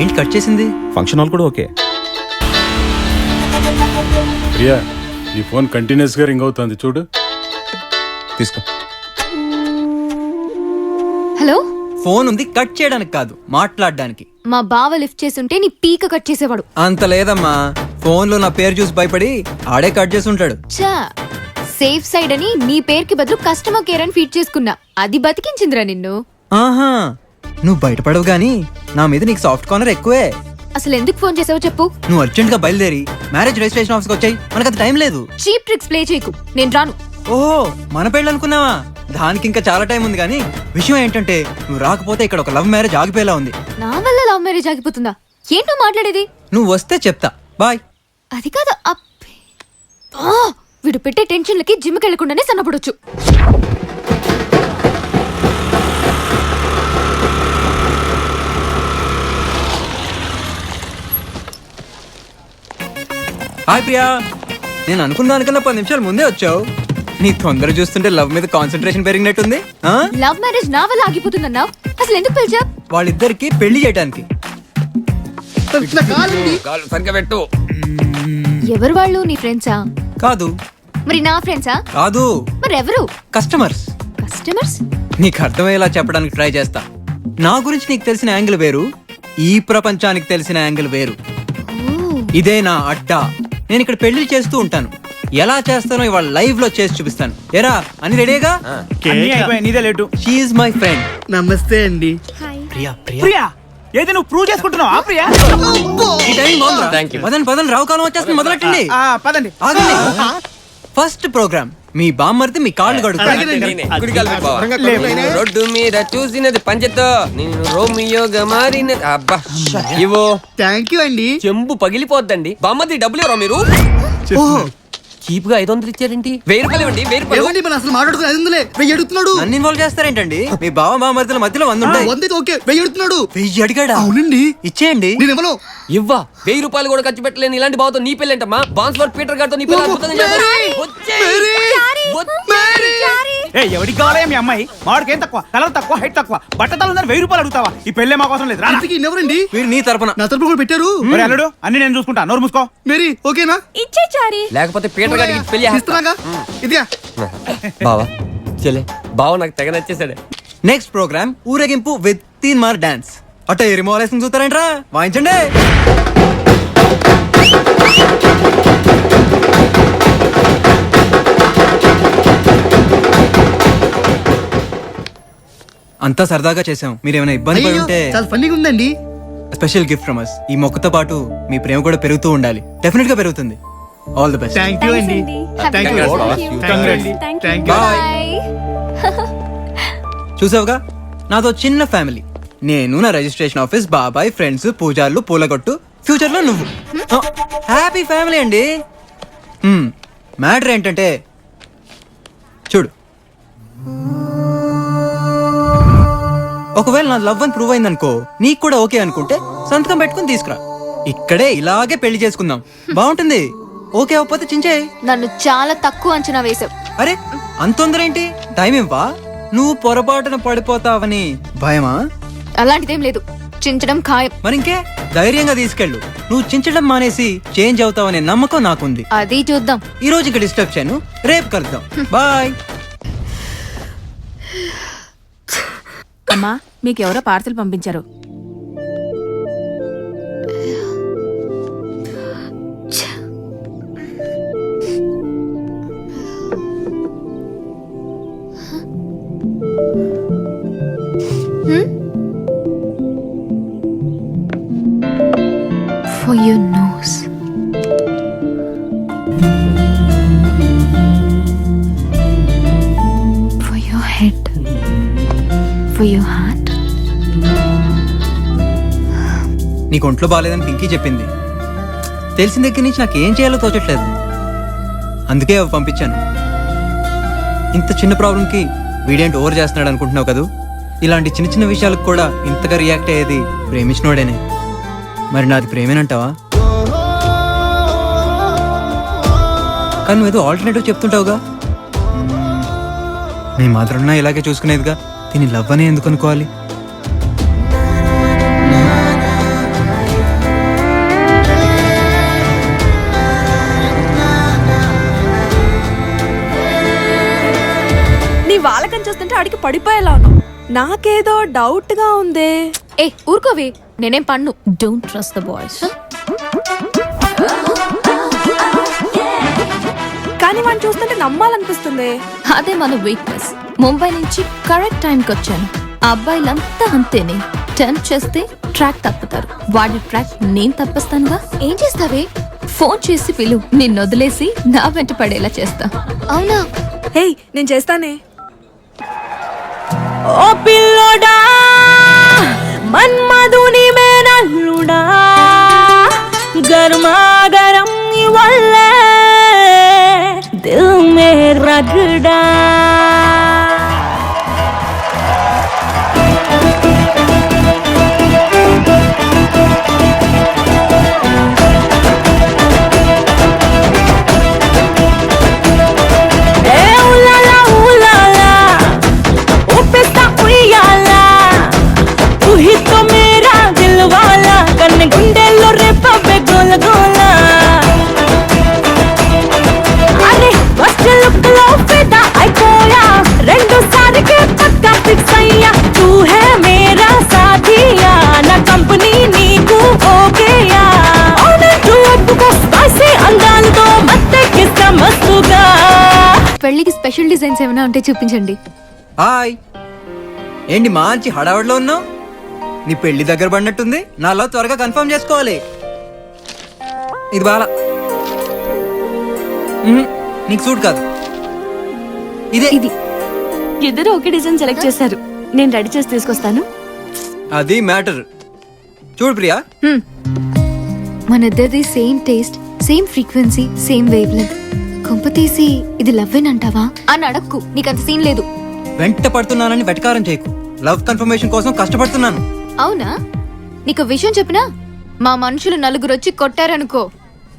ఏంటి కట్ చేసింది? ఫంక్షన్ హాల్ కూడా ఓకే. ప్రియా, ఈ ఫోన్ కంటిన్యూస్ గా రింగ్ అవుతుంది చూడు. తీసుకో. హలో. ఫోన్ ఉంది కట్ చేయడానికి కాదు, మాట్లాడడానికి. మా బావ లిఫ్ట్ చేసుంటే నీ పీక కట్ చేసేవాడు. అంత లేదమ్మా, ఫోన్ లో నా పేరు చూసి భయపడి ఆడే కట్ చేసి ఉంటాడు. చా, సేఫ్ సైడ్ అని నీ పేరుకి బదులు కస్టమర్ కేర్ అని ఫీడ్ చేసుకున్నా. అది బతికించిందిరా నిన్ను. ఆహా, నువ్వు బయటపడవు గానీ నా మీద నీకు సాఫ్ట్ కార్నర్ ఎక్కువే. అసలు ఎందుకు ఫోన్ చేసావో చెప్పు. నువ్వు అర్జెంట్ గా బయలుదేరి మ్యారేజ్ రిజిస్ట్రేషన్ ఆఫీస్కి వచ్చాయి, మనకు అది టైం లేదు. చీప్ ట్రిక్స్ ప్లే చేయకు, నేను రాను. ఓహో, మన పెళ్ళి అనుకున్నావా? దానికి ఇంకా చాలా టైం ఉంది. కానీ విషయం ఏంటంటే, నువ్వు రాకపోతే ఇక్కడ ఒక లవ్ మ్యారేజ్ ఆగిపోయేలా ఉంది. నా వల్ల లవ్ మ్యారేజ్ ఆగిపోతుందా? ఏంటో మాట్లాడేది? నువ్వు వస్తే చెప్తా. బాయ్. అది కాదు. వీడు పెట్టే టెన్షన్లకి జిమ్కి వెళ్లకుండానే సన్నపడొచ్చు. హాయ్ ప్రియా, నేను అనుకున్న దానికన్నా 10 నిమిషాలు ముందే వచ్చావు. నీ తొందర చూస్తుంటే లవ్ మీద కాన్సన్ట్రేషన్ పెరిగినట్టుంది. లవ్ మ్యారేజ్ నా వల్ల ఆగిపోతుందన్నావు, అసలు ఎందుకు పిలిచా? వాళ్ళిద్దరికి పెళ్లి చేయడానికి. ఎవరు వాళ్ళు? నీ ఫ్రెండ్సా? కాదు. మరి నా ఫ్రెండ్సా? కాదు. మరి ఎవరు? కస్టమర్స్. కస్టమర్స్? నీకు అర్థమయ్యేలా చెప్పడానికి ట్రై చేస్తా. నా గురించి నీకు తెలిసిన యాంగిల్ వేరు, ఈ ప్రపంచానికి తెలిసిన యాంగిల్ వేరు. ఇదే నా అడ్డా. నేను ఇక్కడ పెళ్లి చేస్తూ ఉంటాను. ఎలా చేస్తానో ఇవాళ లైవ్ లో చేసి చూపిస్తాను. ఎరా అని రెడీగా? నీదే late. She is my friend. నమస్తే అండి. ప్రియా. ప్రియా ప్రియా, ఏది నువ్వు ప్రూవ్ చేసుకుంటున్నావు? ఆ ప్రియా, ఈ టైం బాగుందా? పదండి రావు కాలం వచ్చేస్తుంది, మొదలెట్టండి. పదండి. ఫస్ట్ ప్రోగ్రామ్ మీ బామ్మర్ది మీ కాళ్ళు రోడ్డు మీద చూసినది పంచతో నేను రోమియోగా మారినది. అబ్బా ఇవో. థ్యాంక్ యూ అండి. చెంబు పగిలిపోద్దండి. బామ్మది డబ్బులు ఎవరో మీరు? ఓహో, చీప్ గా 500 ఇచ్చారేంటి? 1000 రూపాయలు ఇవ్వండి. 1000 రూపాయలు. ఏమండి మనం అసలు మాట్లాడుకుని 500 వెయ్యి అడుగుతున్నాడు. నన్ను ఇన్వాల్వ్ చేస్తారేంటండి? మీ బావ మధ్యలో 100 ఉంటాయి. 100 ఓకే, వెయ్యి అడుగుతున్నాడు. 1000 అడిగాడా? అవునండి, ఇచ్చేయండి. నేను ఇవ్వను. ఇవ్వా 1000 రూపాయలు కూడా ఖర్చు పెట్టలేని ఇలాంటి బావతో నీ పెళ్ళేంటమ్మా? బాన్స్ఫోర్డ్ పీటర్ గారితో నీ పెళ్ళి అద్భుతంగా చేస్తారు. వచ్చేయ్. ఎవరికి కావాలి మీ అమ్మాయి? మామిడికి ఏం తక్కువ, కలర్ తక్కువ, హైట్ తక్కువ, బట్టతలు 1000 రూపాయలు అడుగుతావా? ఈ పెళ్ళే మా కోసం లేదు. ఇంతకీ ఎవరండి? వీరు నీ తరపున. నా తరపు కూడా పెట్టారు. మరి అల్లుడు అన్ని నేను చూసుకుంటా, నోరు మూసుకో. మేరీ ఓకేనా? ఇచ్చే చారి. లేకపోతే పీటర్ గారికి పెళ్లి చేస్తా. ఇస్తున్నాగా, ఇదిగా. బావా చెల్లె, బావ నాకు తెగ నచ్చేసాడే. నెక్స్ట్ ప్రోగ్రామ్ ఊరేగింపు విత్ 3 మార్ డాన్స్. అట్ట ఎరిమోలేసం చూస్తారేంట్రా? వాయించండి. అంతా సరదాగా చేసాం. మీరేమైనా ఇబ్బంది పడి అయ్యో, ఉంటే చాలా ఫన్నీగా ఉందండి. Special gift from us. ఈ మొక్కతో పాటు మీ ప్రేమ కూడా పెరుగుతూ ఉండాలి. డెఫినెట్ గా పెరుగుతుంది. All the best. Thank you అండి. Thank you. Thank you. Bye. చూసావుగా, నాతో చిన్న ఫ్యామిలీ. నేను, నా రిజిస్ట్రేషన్ ఆఫీస్, బాబాయ్, ఫ్రెండ్స్, పూజార్లు, పూలగొట్టు, ఫ్యూచర్ లో నువ్వు. హ్యాపీ ఫ్యామిలీ అండి. మ్యాటర్ ఏంటంటే చూడు, ఒకవేళ నా లవ్ అని ప్రూవ్ అయిందనుకో, నీకు కూడా ఓకే అనుకుంటే సంతకం పెట్టుకుని తీసుకురా. ఇక్కడే ఇలాగే పెళ్లి చేసుకుందాం. బాగుంటుంది. ఓకే అవ్వకపోతే చించేయి. నన్ను చాలా తక్కువ అంచనా వేశావు. అరే అంత తొందర ఏంటి? టైం ఇవ్వా? నువ్వు పొరపాటున పడిపోతావని భయమా? అలాంటిదేం లేదు, చించడం ఖాయం. మరింకే ధైర్యంగా తీసుకెళ్ళు. నువ్వు చించడం మానేసి చేంజ్ అవుతావనే నమ్మకం నాకుంది. అది చూద్దాం. ఈ రోజు ఇక్కడ డిస్టర్బ్ చేయను, రేపు కలుద్దాం. బాయ్. అమ్మా, మీకు ఎవరో పార్సల్ పంపించారు. For your nose. For your head. For your heart. నీకు ఒంట్లో బాగాలేదని పింకీ చెప్పింది. తెలిసిన దగ్గర నుంచి నాకు ఏం చేయాలో తోచట్లేదు. అందుకే అవి పంపించాను. ఇంత చిన్న ప్రాబ్లంకి వీడేంటి ఓవర్ చేస్తున్నాడు అనుకుంటున్నావు కదా? ఇలాంటి చిన్న చిన్న విషయాలకు కూడా ఇంతగా రియాక్ట్ అయ్యేది ప్రేమించినోడేనే. మరి నాది ప్రేమేనంటావా? కానీ నువ్వేదో ఆల్టర్నేటివ్ చెప్తుంటావుగా. నీ మాత్రన్నా ఇలాగే చూసుకునేదిగా. దీన్ని లవ్ అనే ఎందుకు అనుకోవాలి? నీ వాళ్ళకని చూస్తుంటే అడిగి పడిపోయేలా ఉన్నావు. నాకేదో డౌట్ గా ఉందే. ఏ ఊరుకోవే, నేనేం పన్ను. Don't trust the boys. కానీ వాడిని చూస్తుంటే నమ్మాలనిపిస్తుంది. అదే మన వీక్నెస్. ముంబై నుంచి కరెక్ట్ టైంకి వచ్చాను. అబ్బాయిలంతా అంతేనే. టెంప్ట్ చేస్తే ట్రాక్ తప్పుతారు. వాడి ట్రాక్ నేను తప్పిస్తానుగా. ఏం చేస్తావే? ఫోన్ చేసి పిలు, నిన్ను వదిలేసి నా వెంట పడేలా చేస్తా. అవునా? హే, నేను చేస్తానే. ఓ పిల్లోడా, మన్మధుని మేనల్లుడా, గర్మా గరం వల్లే దిల్ మే రగడా. పెళ్లికి స్పెషల్ డిజైన్స్ ఏమైనా ఉంటే చూపించండి. హాయ్. ఏంటి మంచి హడావడిలో ఉన్నావు? నీ పెళ్లి దగ్గర పడినట్టుంది. నాలో త్వరగా కన్ఫర్మ్ చేసుకోవాలి. ఇది బాలా. నీకు సూట్ కాదు. ఇదే. ఇది ఇద్దరు ఒకే డిజైన్ సెలెక్ట్ చేశారు. నేను రెడీ చేసి తీసుకొస్తాను. అది మ్యాటర్. చూడు ప్రియా, మన ఇద్దరిది same taste, same frequency, same wave length. కొంప తీసి ఇది లవ్వేనంటావా అని అడక్కు, నీకంత సీన్ లేదు. వెంట పడుతున్నానని వెటకారం చేయకు. లవ్ కన్ఫర్మేషన్ కోసం కష్టపడుతున్నాను. అవునా? నీకు విషయం చెప్పినా మా మనుషులు నలుగురు వచ్చి కొట్టారనుకో,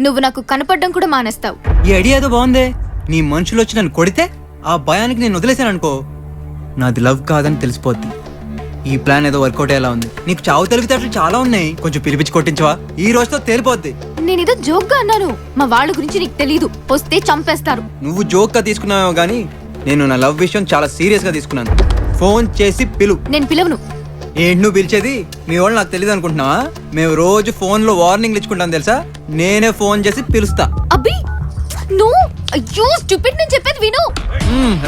నువ్వు నాకు కనపడడం కూడా మానేస్తావు. ఈ ఐడియా ఏదో బాగుందే. నీ మనుషులు వచ్చి నన్ను కొడితే ఆ భయానికి నేను వదిలేశాను అనుకో, నాది లవ్ కాదని తెలిసిపోద్ది. ఈ ప్లాన్ ఏదో వర్కౌట్ అయ్యేలా ఉంది. నీకు చావు తెలివితేటలు చాలా ఉన్నాయి, కొంచెం పిలిపించి కొట్టించవా? ఈ రోజుతో తేలిపోద్ది. నేనేదో జోక్ గా అన్నాను. మా వాళ్ళ గురించి నీకు తెలీదు, వస్తే చంపేస్తారు. నువ్వు జోక్ గా తీసుకున్నావు గానీ నేను నా లవ్ విషయం చాలా సీరియస్ గా తీసుకున్నాను. ఫోన్ చేసి పిలు. నేను పిలవను. ఏంటి నువ్వు పిలిచేది? మీ వాళ్ళు నాకు తెలియదు అనుకుంటున్నావా? మేము రోజు ఫోన్ లో వార్నింగ్లు ఇచ్చుకుంటాం తెలుసా? నేనే ఫోన్ చేసి పిలుస్తా. అబ్బి నువ్వు అయ్యో స్టూపిడ్, నేను చెప్పేది విను.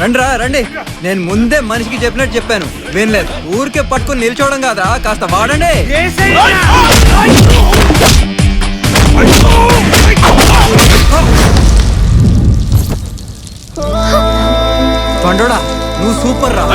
రండిరా రండి. నేను ముందే మనిషికి చెప్పినట్టు చెప్పాను, వినలేదు. ఊరికే పట్టుకుని నిల్చోవడం కాదా, కాస్త వాడండి. పండోడా నువ్వు సూపర్ రా.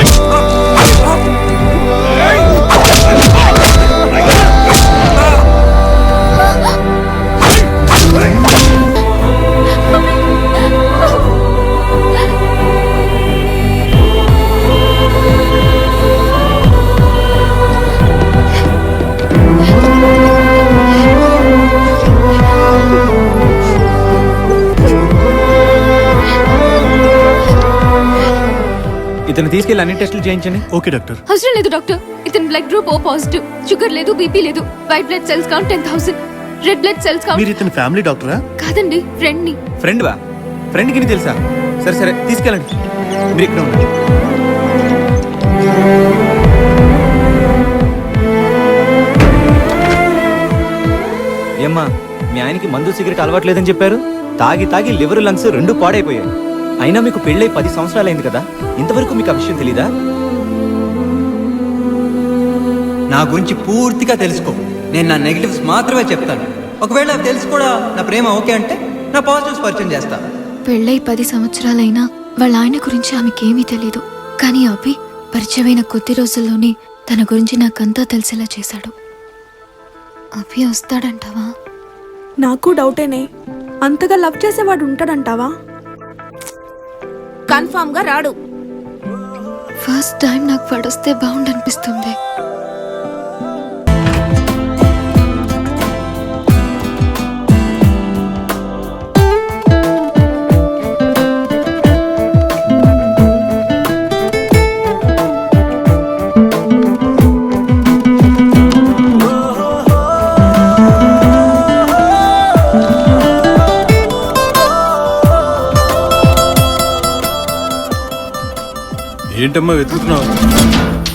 ఇతను తీసుకెళ్ళి అన్ని టెస్టులు చేయించండి. Okay doctor. అవసరం లేదు డాక్టర్. ఇతని blood group O positive, sugar లేదు, బీపీ లేదు, white blood cells count 10,000, red blood cells count. మీరు ఇతని ఫ్యామిలీ డాక్టరా? కాదండి, ఫ్రెండ్ ని. ఫ్రెండ్ వా? ఫ్రెండ్ కి తెలుసా? సరే సరే తీసుకెళ్ళండి. మీరు ఇక్కడ ఉండండి. ఏమ్మా, మీ ఆయనకి మందు సిగరెట్ అలవాట్లేదని చెప్పారు. తాగి తాగి లివర్ లంగ్స్ రెండు పాడైపోయాయి. అయినా మీకు పెళ్ళై 10 సంవత్సరాలైంది కదా, ఇంతవరకు మీకు ఆ విషయం తెలీదా? నా గురించి పూర్తిగా తెలుసుకో. నేను నా నెగిటివ్స్ మాత్రమే చెప్తాను. ఒకవేళ అవి తెలిసి కూడా నా ప్రేమ ఓకే అంటే నా పాజిటివ్స్ పరిచయం చేస్తా. పెళ్ళై 10 సంవత్సరాలైనా వాళ్ళ ఆయన గురించి ఆమెకేమీ తెలీదు. కానీ అభి పరిచయమైన కొద్ది రోజుల్లోనే తన గురించి నాకంతా తెలిసేలా చేశాడు. అభి వస్తాడంటావా? నాకు డౌటేనే. అంతగా లవ్ చేసేవాడు ఉంటాడంటావా? కన్ఫర్మ్ గా రాడు. ఫస్ట్ టైం నాకు పడొస్తే బాగుండనిపిస్తుంది. ఏంటమ్మా వెతుకుతున్నావు?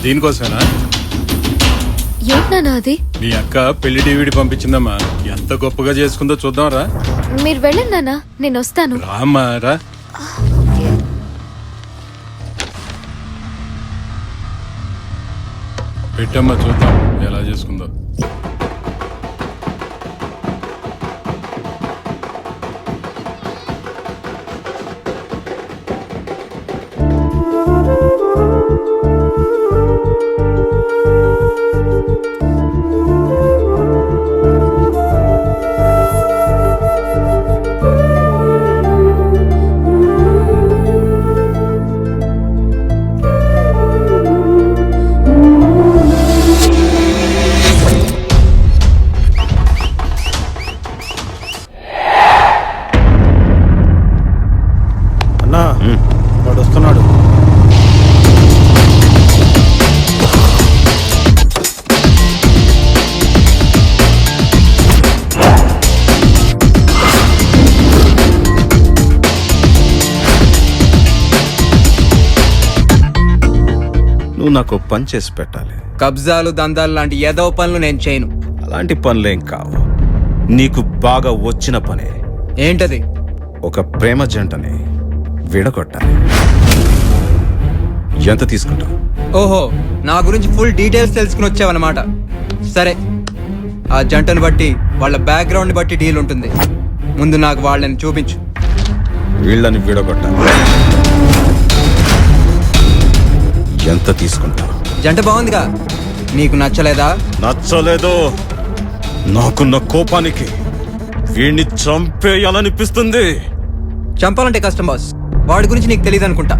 దీనికోసమేనా? ఏంటన్నా అది? మీ అక్క పెళ్లి డివిడి పంపించిందమ్మా. ఎంత గొప్పగా చేసుకుందో చూద్దాం రా. మీరు వెళ్ళండి నాన్న, నేను వస్తాను. రామ్మా రా. పెట్టమ్మా చూద్దాం ఎలా చేసుకుందో. వాడు వస్తున్నాడు. నువ్వు నాకు పని చేసి పెట్టాలి. కబ్జాలు దందాలు లాంటి ఏదో పనులు నేను చేయను. అలాంటి పనులేం కావు, నీకు బాగా వచ్చిన పనే. ఏంటది? ఒక ప్రేమ జంటని విడగొట్టాలి. ఎంత తీసుకుంటావు? ఓహో, నా గురించి ఫుల్ డీటెయిల్స్ తెలుసుకుని వచ్చావన్నమాట. సరే, ఆ జంటను బట్టి వాళ్ళ బ్యాక్గ్రౌండ్ బట్టి డీల్ ఉంటుంది. ముందు నాకు వాళ్ళని చూపించు. వీళ్ళని విడగొట్టాలి. ఎంత తీసుకుంటావు? జంట బాగుందిగా, నీకు నచ్చలేదా? నచ్చలేదు. నాకున్న కోపానికి వీణ్ణి చంపేయాలనిపిస్తుంది. చంపాలంటే కష్టం బాస్. వాడి గురించి నీకు తెలియదు అనుకుంటా.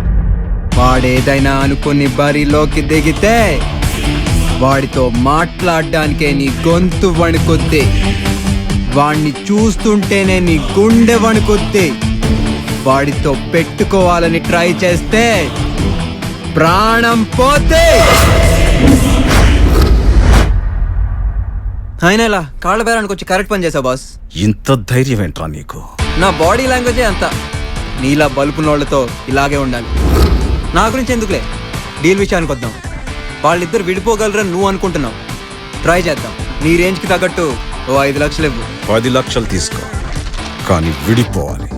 వాడేదైనా అనుకుని బరిలోకి దిగితే వాడితో మాట్లాడడానికే నీ గొంతు వణుకుద్ది. వాడిని చూస్తుంటేనే నీ గుండె వణుకుద్ది. వాడితో పెట్టుకోవాలని ట్రై చేస్తే ప్రాణం పోతే. అయినా ఇలా కాళ్ళ బేరానికి వచ్చి కరెక్ట్ పని చేసావు బాస్. ఇంత ధైర్యం ఏంట్రా నీకు? నా బాడీ లాంగ్వేజే అంత. నీలా బలుపునోళ్లతో ఇలాగే ఉండాలి. నా గురించి ఎందుకులే, డీల్ విషయానికి వద్దాం. వాళ్ళిద్దరు విడిపోగలరని నువ్వు అనుకుంటున్నావు. ట్రై చేద్దాం. నీ రేంజ్కి తగ్గట్టు ఓ 5 లక్షలు ఇవ్వు. 10 లక్షలు తీసుకో, కానీ విడిపోవాలి.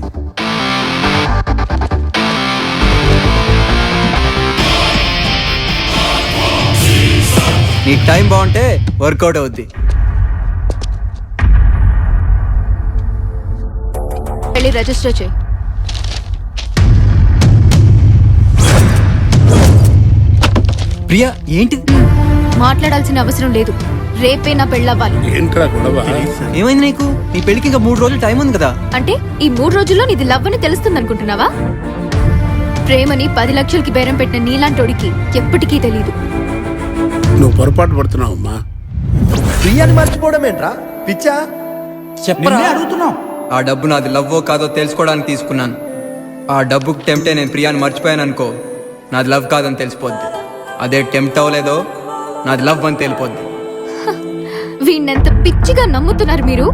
నీకు టైం బాగుంటే వర్కౌట్ అవుద్ది. వెళ్ళి రిజిస్టర్ చేయి. ప్రియా ఏంటి? మాట్లాడాల్సిన అవసరం లేదు. రేపే నా పెళ్ళవ్వాలి. ఏంట్రా గొడవ? ఏమైంది నీకు? నీ పెళ్లికి ఇంకా 3 రోజులు టైం ఉంది కదా. అంటే ఈ 3 రోజుల్లో నీది లవ్ అని తెలుస్తుంది అనుకుంటున్నావా? ప్రేమని 10 లక్షలకి బేరం పెట్టిన నీలాంటోడికి ఎప్పటికీ తెలీదు. నువ్వు పొరపాటు పడుతున్నావమ్మా. ప్రియాని మర్చిపోవడం ఏంట్రా పిచ్చా? చెప్పరా అడుగుతున్నావు. ఆ డబ్బు నాది లవ్వో కాదో తెలుసుకోవడానికి తీసుకున్నాను. ఆ డబ్బుకు టెంప్టే నేను ప్రియాని మర్చిపోయాను అనుకో, నాది లవ్ కాదని తెలిసిపోద్ది. అదే టెంప్ట్ అవ్వలేదో నాది లవ్ అని తెలిపోద్ది. వీణ్ణెంత పిచ్చిగా నమ్ముతున్నారు మీరు.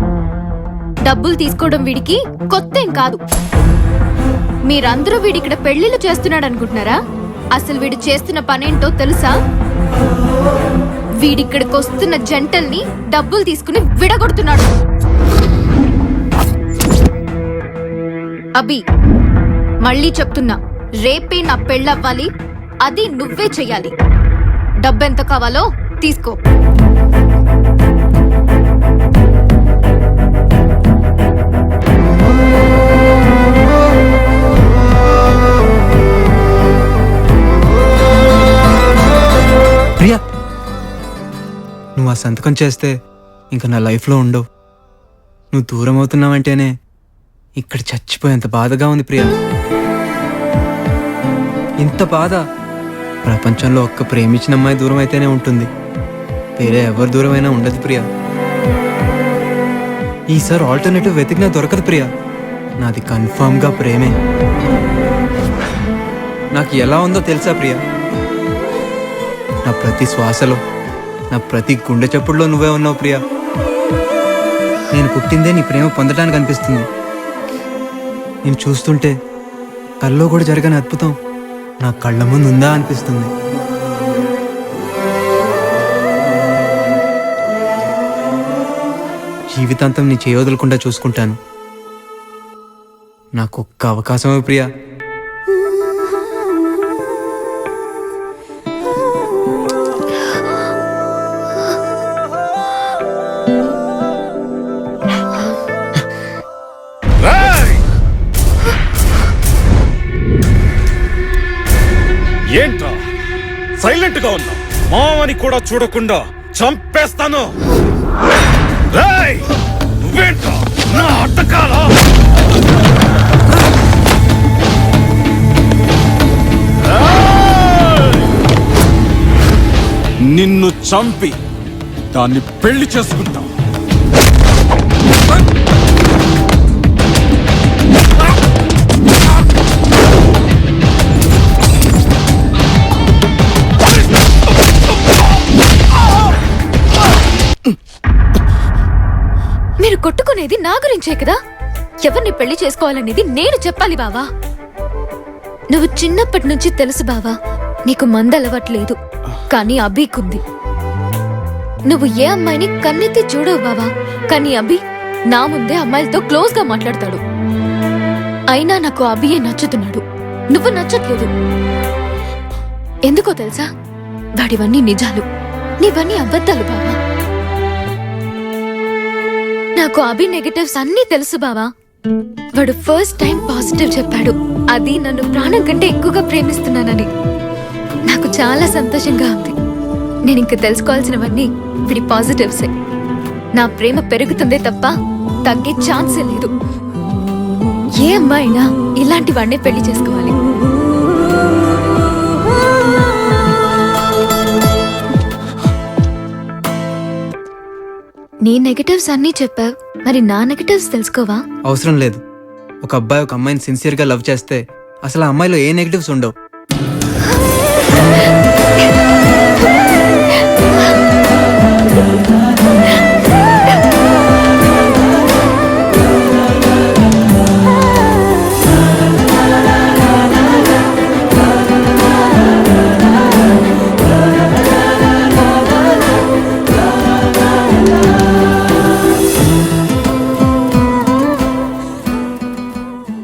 డబ్బులు తీసుకోవడం వీడికి కొత్త ఏం కాదు. మీరందరూ వీడిక్కడ పెళ్లిళ్ళు చేస్తున్నాడు అనుకుంటున్నారా? అసలు వీడు చేస్తున్న పనేంటో తెలుసా? వీడిక్కడికి వస్తున్న జంటల్ని డబ్బులు తీసుకుని విడగొడుతున్నాడు. అభి, మళ్ళీ చెప్తున్నా, రేపే నా పెళ్ళవ్వాలి. అది నువ్వే చెయ్యాలి. డబ్బెంత కావాలో తీసుకో. ప్రియా, నువ్వు ఆ సంతకం చేస్తే ఇంకా నా లైఫ్లో ఉండవు. నువ్వు దూరం అవుతున్నావంటేనే ఇక్కడ చచ్చిపోయేంత బాధగా ఉంది ప్రియా. ఇంత బాధ ప్రపంచంలో ఒక్క ప్రేమించిన అమ్మాయి దూరం అయితేనే ఉంటుంది. వేరే ఎవరు దూరమైనా ఉండదు ప్రియా. ఈసారి ఆల్టర్నేటివ్ వెతికినా దొరకదు ప్రియా. నాది కన్ఫామ్గా ప్రేమే. నాకు ఎలా ఉందో తెలుసా ప్రియా? నా ప్రతి శ్వాసలో, నా ప్రతి గుండె చప్పుడులో నువ్వే ఉన్నావు ప్రియా. నేను పుట్టిందే నీ ప్రేమ పొందడానికి అనిపిస్తుంది. నేను చూస్తుంటే కల్లో కూడా జరగని అద్భుతం నా కళ్ళ ముందు ఉందా అనిపిస్తుంది. జీవితాంతం నీ చేయవదలకుండా చూసుకుంటాను. నాకొక్క అవకాశమే ప్రియా. ఏంట్రా సైలెంట్ గా ఉన్నా? మామని కూడా చూడకుండా చంపేస్తాను. రేయ్, నువ్వేంట్రా నా అడ్డకాలా? నిన్ను చంపి దాన్ని పెళ్లి చేసుకుంటాం. మీరు కొట్టుకునేది నా గురించే కదా. ఎవరిని పెళ్లి చేసుకోవాలనేది నేను చెప్పాలి బావా. నువ్వు చిన్నప్పటి నుంచి తెలుసు బావా, నీకు మందలవట్లేదు, కానీ అభికుంది. నువ్వు ఏ అమ్మాయిని కన్నెత్తి చూడవు బావా, కానీ అభి నా ముందే అమ్మాయిలతో క్లోజ్ గా మాట్లాడతాడు. అయినా నాకు అభియే నచ్చుతున్నాడు, నువ్వు నచ్చట్లేదు. ఎందుకో తెలుసా? వాడివన్నీ నిజాలు, నీవన్నీ అబద్ధాలు బావా. నాకు అభి నెగటివ్స్ అన్నీ తెలుసు బావా. వాడు ఫస్ట్ టైం పాజిటివ్ చెప్పాడు, అది నన్ను ప్రాణం కంటే ఎక్కువగా ప్రేమిస్తున్నానని. నాకు చాలా సంతోషంగా ఉంది. నేను ఇంక తెలుసుకోవాల్సినవన్నీ వీడి పాజిటివ్సే. నా ప్రేమ పెరుగుతుందే తప్ప తగ్గే ఛాన్సే లేదు. ఏ అమ్మాయినా ఇలాంటి వాడినే పెళ్లి చేసుకోవాలి. నీ నెగటివ్స్ అన్నీ చెప్పావు, మరి నా నెగటివ్స్ తెలుసుకోవా? అవసరం లేదు. ఒక అబ్బాయి ఒక అమ్మాయిని సిన్సియర్గా లవ్ చేస్తే అసలు ఆ అమ్మాయిలో ఏ నెగటివ్స్ ఉండవు.